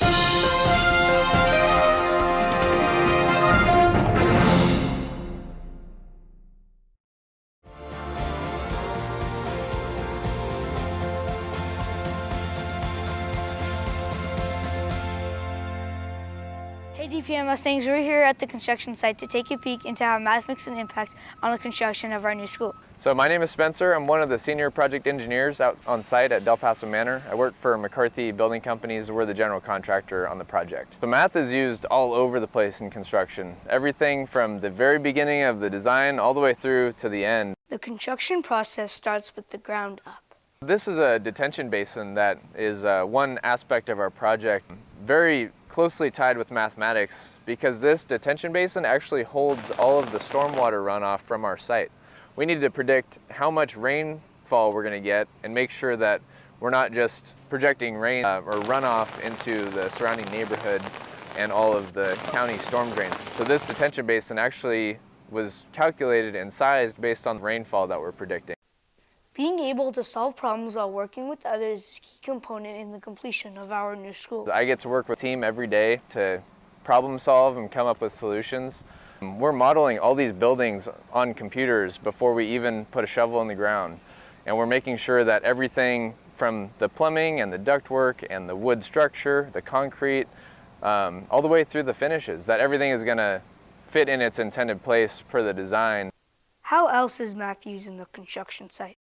Speaker 8: Hey
Speaker 21: DPM Mustangs, we're here at the construction site to take a peek into how math makes an impact on the construction of our new school.
Speaker 13: So my name is Spencer. I'm one of the senior project engineers out on site at Del Paso Manor. I work for McCarthy Building Companies. We're the general contractor on the project. So math is used all over the place in construction. Everything from the very beginning of the design all the way through to the end.
Speaker 21: The construction process starts with the ground up.
Speaker 13: This is a detention basin that is one aspect of our project, very closely tied with mathematics, because this detention basin actually holds all of the stormwater runoff from our site. We need to predict how much rainfall we're going to get and make sure that we're not just projecting rain or runoff into the surrounding neighborhood and all of the county storm drains. So this detention basin actually was calculated and sized based on the rainfall that we're predicting.
Speaker 21: Being able to solve problems while working with others is a key component in the completion of our new school.
Speaker 13: I get to work with a team every day to problem solve and come up with solutions. We're modeling all these buildings on computers before we even put a shovel in the ground. And we're making sure that everything from the plumbing and the ductwork and the wood structure, the concrete, all the way through the finishes, that everything is going to fit in its intended place per the design.
Speaker 21: How else is math used in the construction site?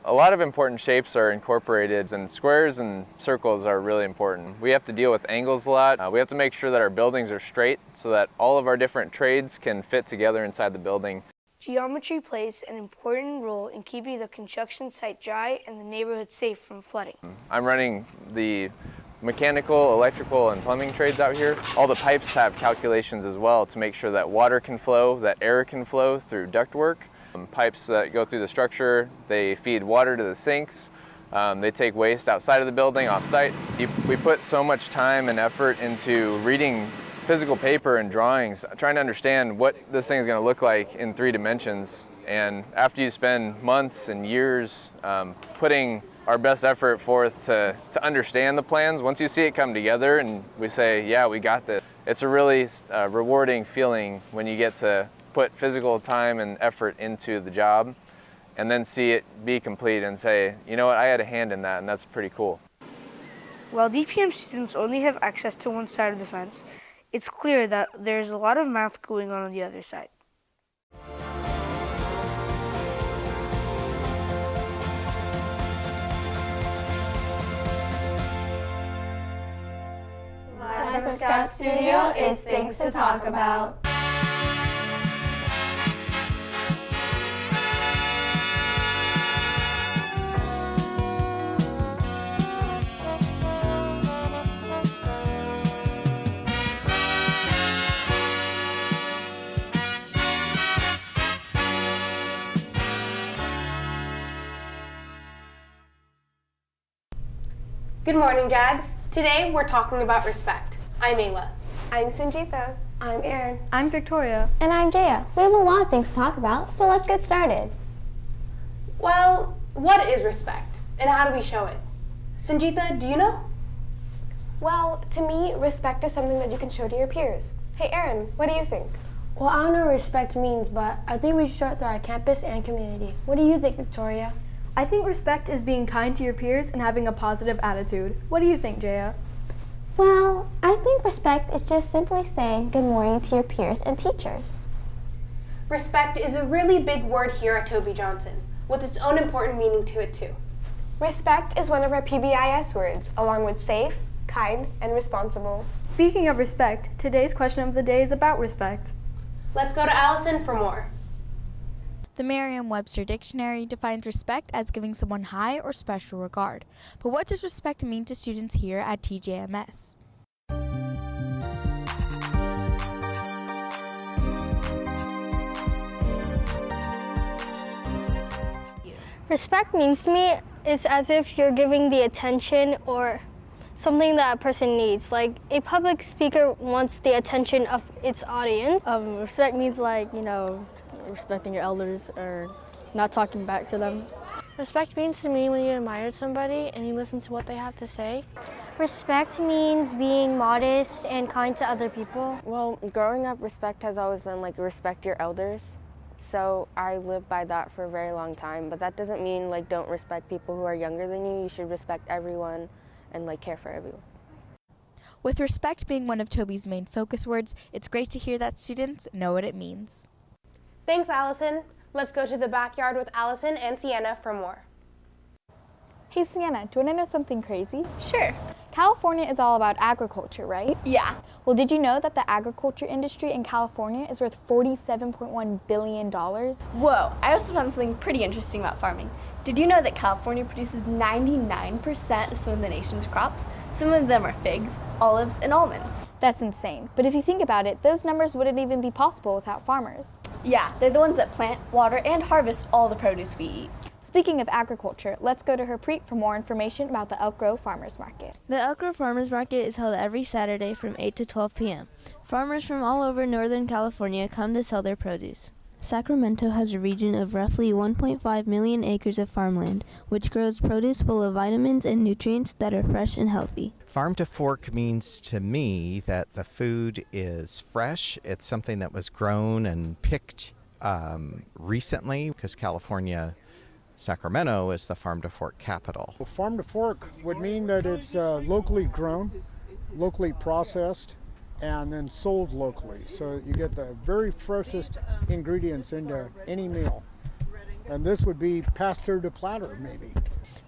Speaker 13: A lot of important shapes are incorporated, and squares and circles are really important. We have to deal with angles a lot. We have to make sure that our buildings are straight so that all of our different trades can fit together inside the building.
Speaker 21: Geometry plays an important role in keeping the construction site dry and the neighborhood safe from flooding.
Speaker 13: I'm running the mechanical, electrical, and plumbing trades out here. All the pipes have calculations as well to make sure that water can flow, that air can flow through ductwork. Pipes that go through the structure, they feed water to the sinks. They take waste outside of the building, off-site. We put so much time and effort into reading physical paper and drawings, trying to understand what this thing is going to look like in 3 dimensions. And after you spend months and years putting our best effort forth to understand the plans, once you see it come together and we say, yeah, we got this, it's a really rewarding feeling when you get to put physical time and effort into the job and then see it be complete and say, you know what, I had a hand in that, and that's pretty cool.
Speaker 21: While DPM students only have access to one side of the fence, it's clear that there's a lot of math going on the other side.
Speaker 15: Live from Scout Studio is Things to Talk About.
Speaker 8: Good morning, Jags. Today we're talking about respect. I'm Ayla.
Speaker 21: I'm Sanjitha.
Speaker 15: I'm Erin.
Speaker 21: I'm Victoria.
Speaker 7: And I'm Jaya. We have a lot of things to talk about, so let's get started.
Speaker 8: Well, what is respect and how do we show it? Sanjitha, do you know?
Speaker 21: Well, to me, respect is something that you can show to your peers. Hey, Erin, what do you think?
Speaker 15: Well, I don't know what respect means, but I think we should show it to our campus and community. What do you think, Victoria?
Speaker 16: I think respect is being kind to your peers and having a positive attitude. What do you think, Jaya?
Speaker 7: Well, I think respect is just simply saying good morning to your peers and teachers.
Speaker 8: Respect is a really big word here at Toby Johnson, with its own important meaning to it too.
Speaker 21: Respect is one of our PBIS words, along with safe, kind, and responsible.
Speaker 16: Speaking of respect, today's question of the day is about respect.
Speaker 8: Let's go to Allison for more.
Speaker 17: The Merriam-Webster Dictionary defines respect as giving someone high or special regard. But what does respect mean to students here at TJMS?
Speaker 3: Respect means to me is as if you're giving the attention or something that a person needs. Like a public speaker wants the attention of its audience.
Speaker 18: Respect means respecting your elders or not talking back to them.
Speaker 15: Respect means to me when you admire somebody and you listen to what they have to say.
Speaker 7: Respect means being modest and kind to other people.
Speaker 19: Well, growing up, respect has always been respect your elders. So I lived by that for a very long time, but that doesn't mean don't respect people who are younger than you. You should respect everyone and care for everyone.
Speaker 17: With respect being one of Toby's main focus words, it's great to hear that students know what it means.
Speaker 1: Thanks, Allison. Let's go to the backyard with Allison and Sienna for more.
Speaker 2: Hey Sienna, do you want to know something crazy?
Speaker 12: Sure.
Speaker 2: California is all about agriculture, right?
Speaker 12: Yeah.
Speaker 2: Well, did you know that the agriculture industry in California is worth $47.1 billion?
Speaker 12: Whoa, I also found something pretty interesting about farming. Did you know that California produces 99% of some of the nation's crops? Some of them are figs, olives, and almonds.
Speaker 2: That's insane. But if you think about it, those numbers wouldn't even be possible without farmers.
Speaker 12: Yeah, they're the ones that plant, water, and harvest all the produce we eat.
Speaker 2: Speaking of agriculture, let's go to Harpreet for more information about the Elk Grove Farmers Market.
Speaker 22: The Elk Grove Farmers Market is held every Saturday from 8 to 12 p.m. Farmers from all over Northern California come to sell their produce. Sacramento has a region of roughly 1.5 million acres of farmland, which grows produce full of vitamins and nutrients that are fresh and healthy.
Speaker 23: Farm to fork means to me that the food is fresh. It's something that was grown and picked recently, because Sacramento is the farm to fork capital.
Speaker 25: Farm to fork would mean that it's locally grown, locally processed, and then sold locally. So you get the very freshest ingredients into any meal. And this would be pasture to platter, maybe.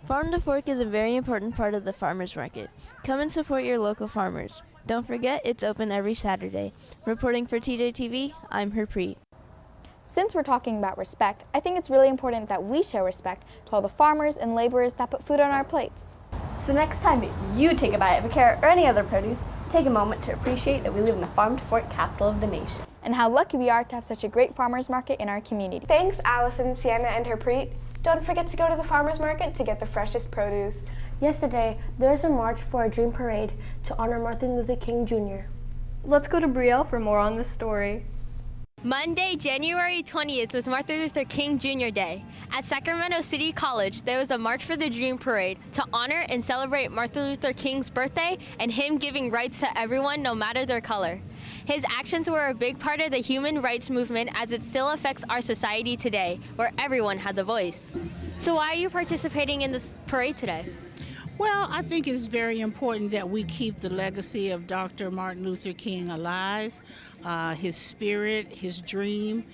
Speaker 22: Farm to fork is a very important part of the farmers market. Come and support your local farmers. Don't forget, it's open every Saturday. Reporting for TJTV, I'm Harpreet.
Speaker 2: Since we're talking about respect, I think it's really important that we show respect to all the farmers and laborers that put food on our plates.
Speaker 12: So next time you take a bite of a carrot or any other produce, take a moment to appreciate that we live in the farm-to-fork capital of the nation.
Speaker 2: And how lucky we are to have such a great farmers market in our community.
Speaker 1: Thanks, Allison, Sienna, and Harpreet. Don't forget to go to the farmers market to get the freshest produce.
Speaker 15: Yesterday, there was a march for a dream parade to honor Martin Luther King Jr.
Speaker 10: Let's go to Brielle for more on this story.
Speaker 27: Monday, January 20th was Martin Luther King Jr. Day. At Sacramento City College, there was a March for the Dream parade to honor and celebrate Martin Luther King's birthday and him giving rights to everyone no matter their color. His actions were a big part of the human rights movement as it still affects our society today, where everyone has a voice. So why are you participating in this parade today?
Speaker 28: Well, I think it's very important that we keep the legacy of Dr. Martin Luther King alive. His spirit, his dream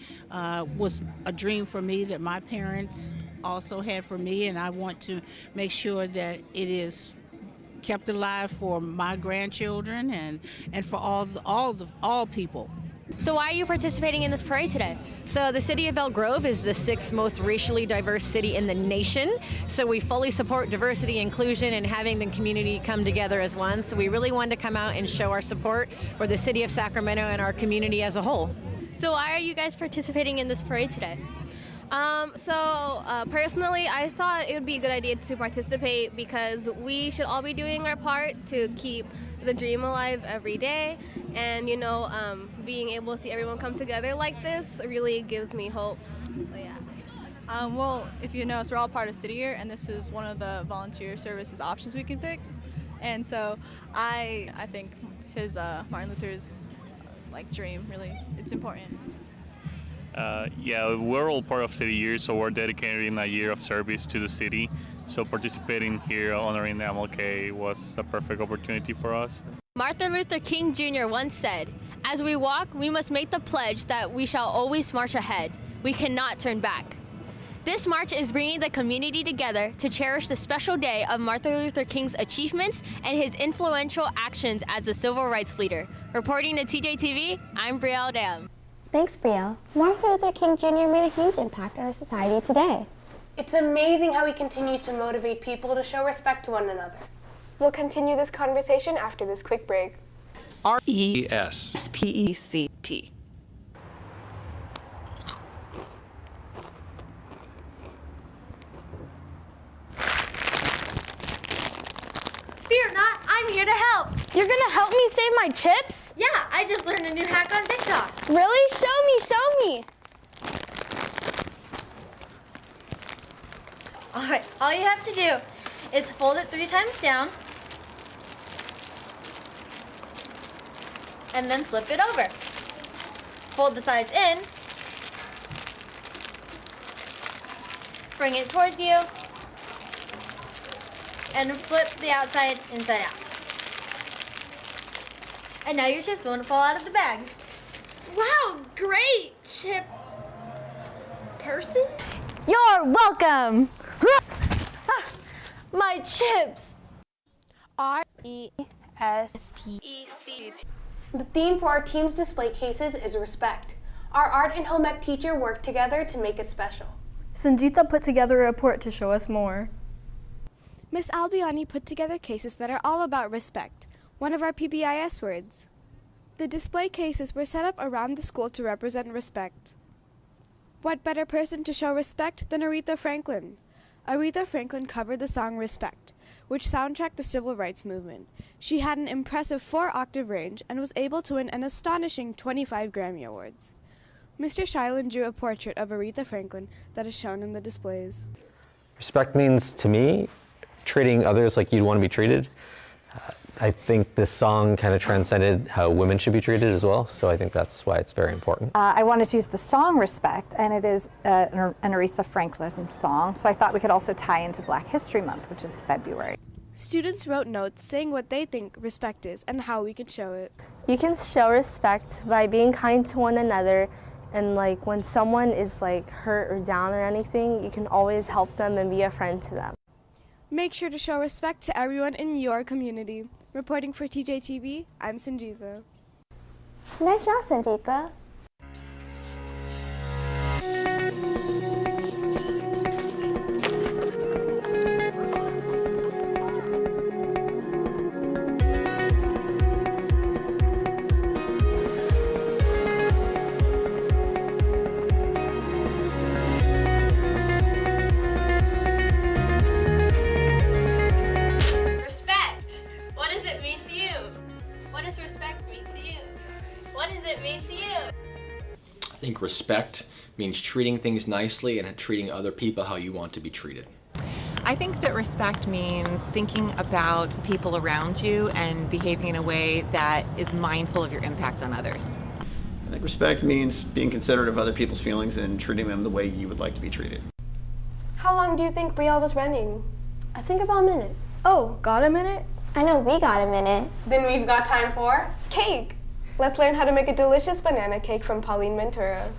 Speaker 28: was a dream for me that my parents also had for me, and I want to make sure that it is kept alive for my grandchildren and for all people.
Speaker 27: So why are you participating in this parade today?
Speaker 29: So the city of Elk Grove is the 6th most racially diverse city in the nation. So we fully support diversity, inclusion, and having the community come together as one. So we really wanted to come out and show our support for the city of Sacramento and our community as a whole.
Speaker 27: So why are you guys participating in this parade today?
Speaker 30: Personally, I thought it would be a good idea to participate because we should all be doing our part to keep the dream alive every day. And, being able to see everyone come together like this really gives me hope. So, yeah.
Speaker 31: Well, if you know us, we're all part of City Year, and this is one of the volunteer services options we can pick. And so I think his Martin Luther's dream really, it's important.
Speaker 32: Yeah, we're all part of City Year, so we're dedicating a year of service to the city. So participating here, honoring MLK, was a perfect opportunity for us.
Speaker 27: Martin Luther King Jr. once said, "As we walk, we must make the pledge that we shall always march ahead. We cannot turn back." This march is bringing the community together to cherish the special day of Martin Luther King's achievements and his influential actions as a civil rights leader. Reporting to TJTV, I'm Brielle Dam.
Speaker 1: Thanks, Brielle. Martin Luther King Jr. made a huge impact on our society today. It's amazing how he continues to motivate people to show respect to one another. We'll continue this conversation after this quick break.
Speaker 33: RESPECT.
Speaker 8: Fear not, I'm here to help.
Speaker 21: You're gonna help me save my chips?
Speaker 8: Yeah, I just learned a new hack on TikTok.
Speaker 21: Really? Show me.
Speaker 8: All right, all you have to do is fold it 3 times down and then flip it over. Fold the sides in, bring it towards you, and flip the outside inside out.
Speaker 22: And now your chips won't fall out of the bag.
Speaker 2: Wow, great, chip person.
Speaker 12: You're welcome. My chips.
Speaker 2: RESPECT.
Speaker 1: The theme for our team's display cases is respect. Our art and home ec teacher worked together to make it special.
Speaker 12: Sanjita put together a report to show us more.
Speaker 2: Miss Albiani put together cases that are all about respect, one of our PBIS words. The display cases were set up around the school to represent respect. What better person to show respect than Aretha Franklin? Aretha Franklin covered the song Respect, which soundtracked the civil rights movement. She had an impressive 4-octave range and was able to win an astonishing 25 Grammy Awards. Mr. Shilan drew a portrait of Aretha Franklin that is shown in the displays.
Speaker 3: Respect means, to me, treating others like you'd want to be treated. I think this song kind of transcended how women should be treated as well, so I think that's why it's very important.
Speaker 4: I wanted to use the song Respect, and it is an Aretha Franklin song, so I thought we could also tie into Black History Month, which is February.
Speaker 2: Students wrote notes saying what they think respect is and how we can show it.
Speaker 5: You can show respect by being kind to one another, and like when someone is like hurt or down or anything, you can always help them and be a friend to them.
Speaker 2: Make sure to show respect to everyone in your community. Reporting for TJTV, I'm Sanjita.
Speaker 1: Nice job, Sanjita.
Speaker 6: I think respect means treating things nicely and treating other people how you want to be treated.
Speaker 9: I think that respect means thinking about the people around you and behaving in a way that is mindful of your impact on others.
Speaker 11: I think respect means being considerate of other people's feelings and treating them the way you would like to be treated.
Speaker 1: How long do you think Brielle was running?
Speaker 15: I think about a minute.
Speaker 12: Oh, got a minute?
Speaker 1: I know we got a minute. Then we've got time for cake. Let's learn how to make a delicious banana cake from Pauline Ventura.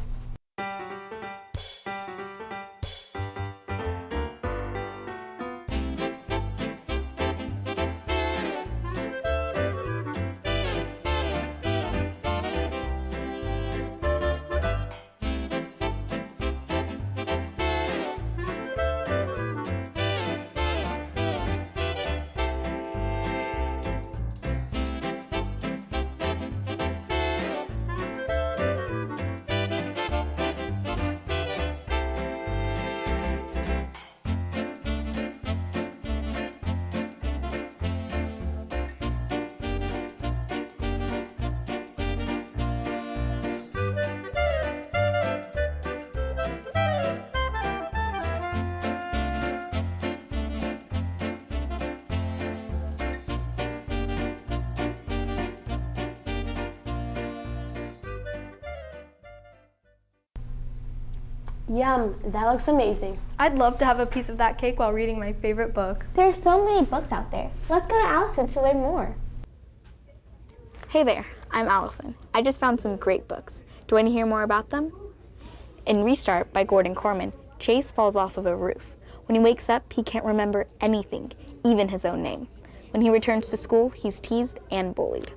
Speaker 15: Yum, that looks amazing.
Speaker 12: I'd love to have a piece of that cake while reading my favorite book.
Speaker 1: There are so many books out there. Let's go to Allison to learn more.
Speaker 2: Hey there, I'm Allison. I just found some great books. Do you want to hear more about them? In Restart by Gordon Corman, Chase falls off of a roof. When he wakes up, he can't remember anything, even his own name. When he returns to school, he's teased and bullied.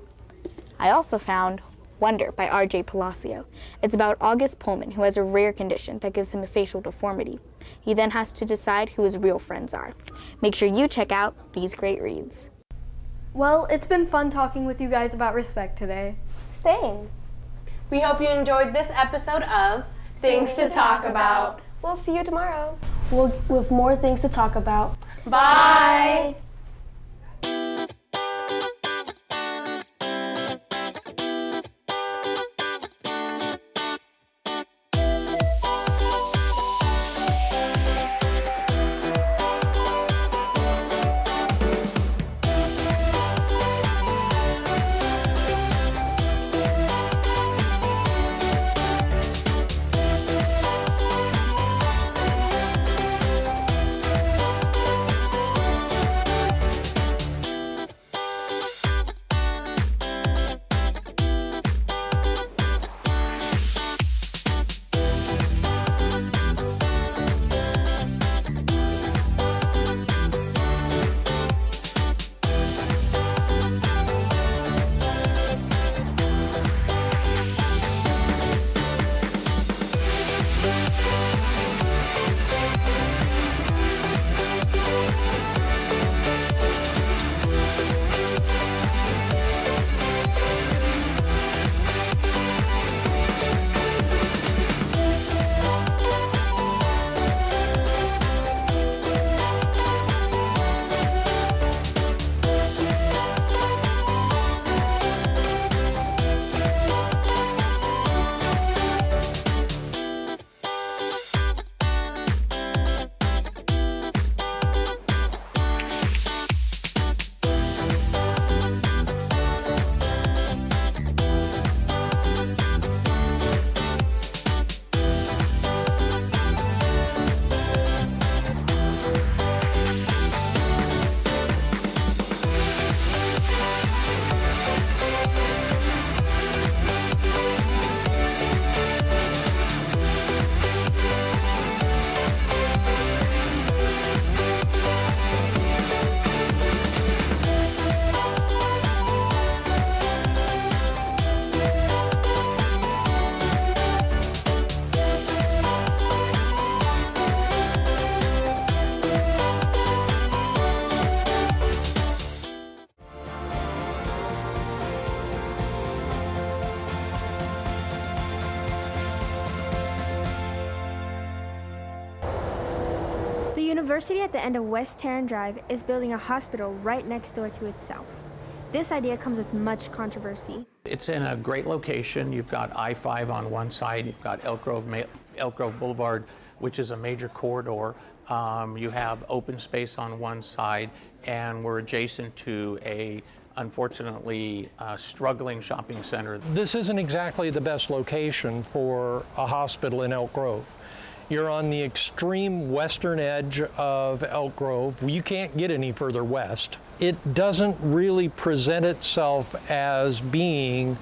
Speaker 2: I also found Wonder by R.J. Palacio. It's about August Pullman, who has a rare condition that gives him a facial deformity. He then has to decide who his real friends are. Make sure you check out these great reads.
Speaker 12: Well, it's been fun talking with you guys about respect today.
Speaker 1: Same. We hope you enjoyed this episode of Things to Talk About. We'll see you tomorrow.
Speaker 15: With more things to talk about.
Speaker 1: Bye. university at the end of West Tarrant Drive is building a hospital right next door to itself. This idea comes with much controversy.
Speaker 7: It's in a great location. You've got I-5 on one side, you've got Elk Grove Boulevard, which is a major corridor. You have open space on one side, and we're adjacent to a, unfortunately, struggling shopping center.
Speaker 13: This isn't exactly the best location for a hospital in Elk Grove. You're on the extreme western edge of Elk Grove. You can't get any further west. It doesn't really present itself as being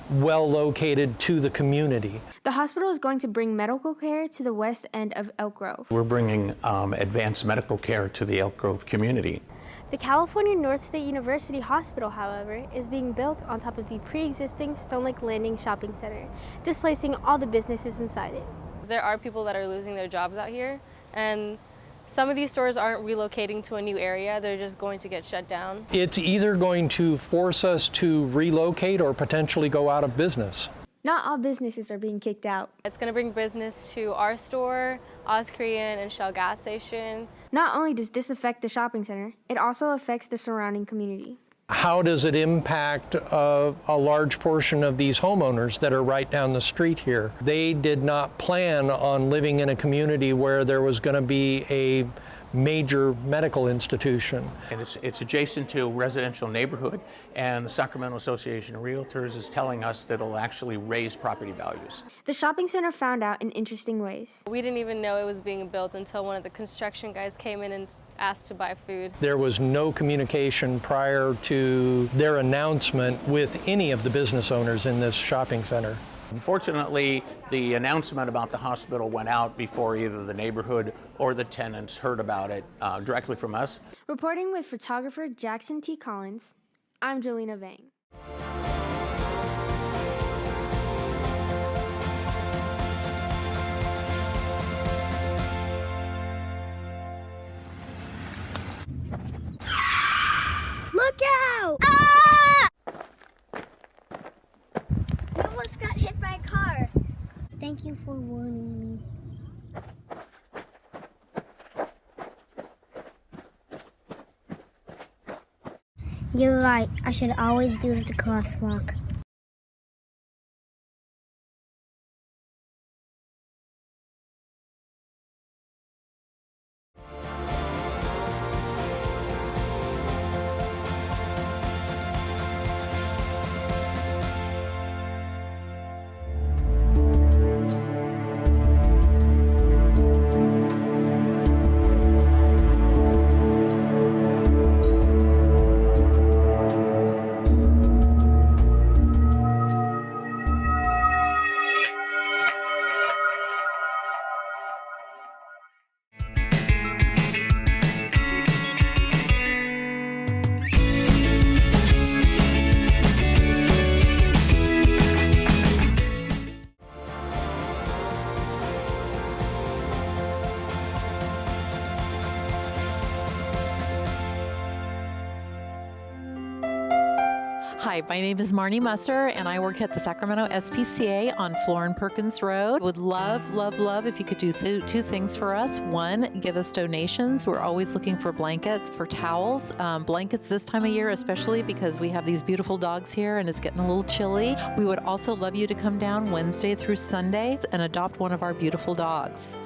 Speaker 13: well located to the community.
Speaker 1: The hospital is going to bring medical care to the west end of Elk Grove.
Speaker 7: We're bringing advanced medical care to the Elk Grove community.
Speaker 1: The California North State University Hospital, however, is being built on top of the pre-existing Stone Lake Landing Shopping Center, displacing all the businesses inside it.
Speaker 14: There are people that are losing their jobs out here, and some of these stores aren't relocating to a new area, they're just going to get shut down.
Speaker 13: It's either going to force us to relocate or potentially go out of business.
Speaker 1: Not all businesses are being kicked out.
Speaker 14: It's going to bring business to our store, Oz Korean, and Shell gas station.
Speaker 1: Not only does this affect the shopping center, it also affects the surrounding community.
Speaker 13: How does it impact a large portion of these homeowners that are right down the street here? They did not plan on living in a community where there was going to be a major medical institution.
Speaker 7: And it's adjacent to a residential neighborhood, and the Sacramento Association of Realtors is telling us that it'll actually raise property values.
Speaker 1: The shopping center found out in interesting ways.
Speaker 14: We didn't even know it was being built until one of the construction guys came in and asked to buy food.
Speaker 13: There was no communication prior to their announcement with any of the business owners in this shopping center.
Speaker 7: Unfortunately, the announcement about the hospital went out before either the neighborhood or the tenants heard about it directly from us.
Speaker 1: Reporting with photographer Jackson T. Collins, I'm Jolena Vang.
Speaker 21: Look out! Ah! We almost got hit by a car. Thank you for warning me. You're right. I should always do the crosswalk.
Speaker 16: Hi, my name is Marnie Musser, and I work at the Sacramento SPCA on Florin Perkins Road. Would love, love, love if you could do two things for us. One, give us donations. We're always looking for blankets, for towels. Blankets this time of year, especially because we have these beautiful dogs here and it's getting a little chilly. We would also love you to come down Wednesday through Sunday and adopt one of our beautiful dogs.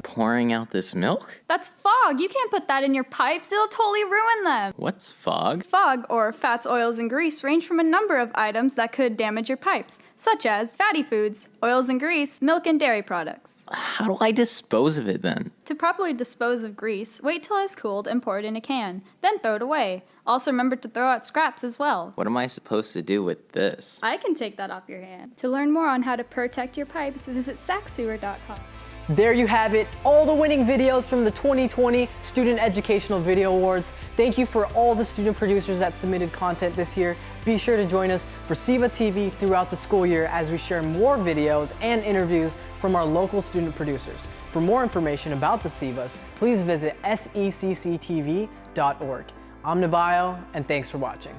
Speaker 17: Pouring out this milk?
Speaker 18: That's fog. You can't put that in your pipes. It'll totally ruin them.
Speaker 17: What's fog?
Speaker 18: Fog, or fats, oils, and grease, range from a number of items that could damage your pipes, such as fatty foods, oils and grease, milk and dairy products.
Speaker 17: How do I dispose of it then?
Speaker 18: To properly dispose of grease, wait till it's cooled and pour it in a can. Then throw it away. Also remember to throw out scraps as well.
Speaker 17: What am I supposed to do with this?
Speaker 18: I can take that off your hands. To learn more on how to protect your pipes, visit sacsewer.com.
Speaker 10: There you have it, all the winning videos from the 2020 Student Educational Video Awards. Thank you for all the student producers that submitted content this year. Be sure to join us for SEVA TV throughout the school year as we share more videos and interviews from our local student producers. For more information about the SEVAs, please visit secctv.org. I'm Nabayo, and thanks for watching.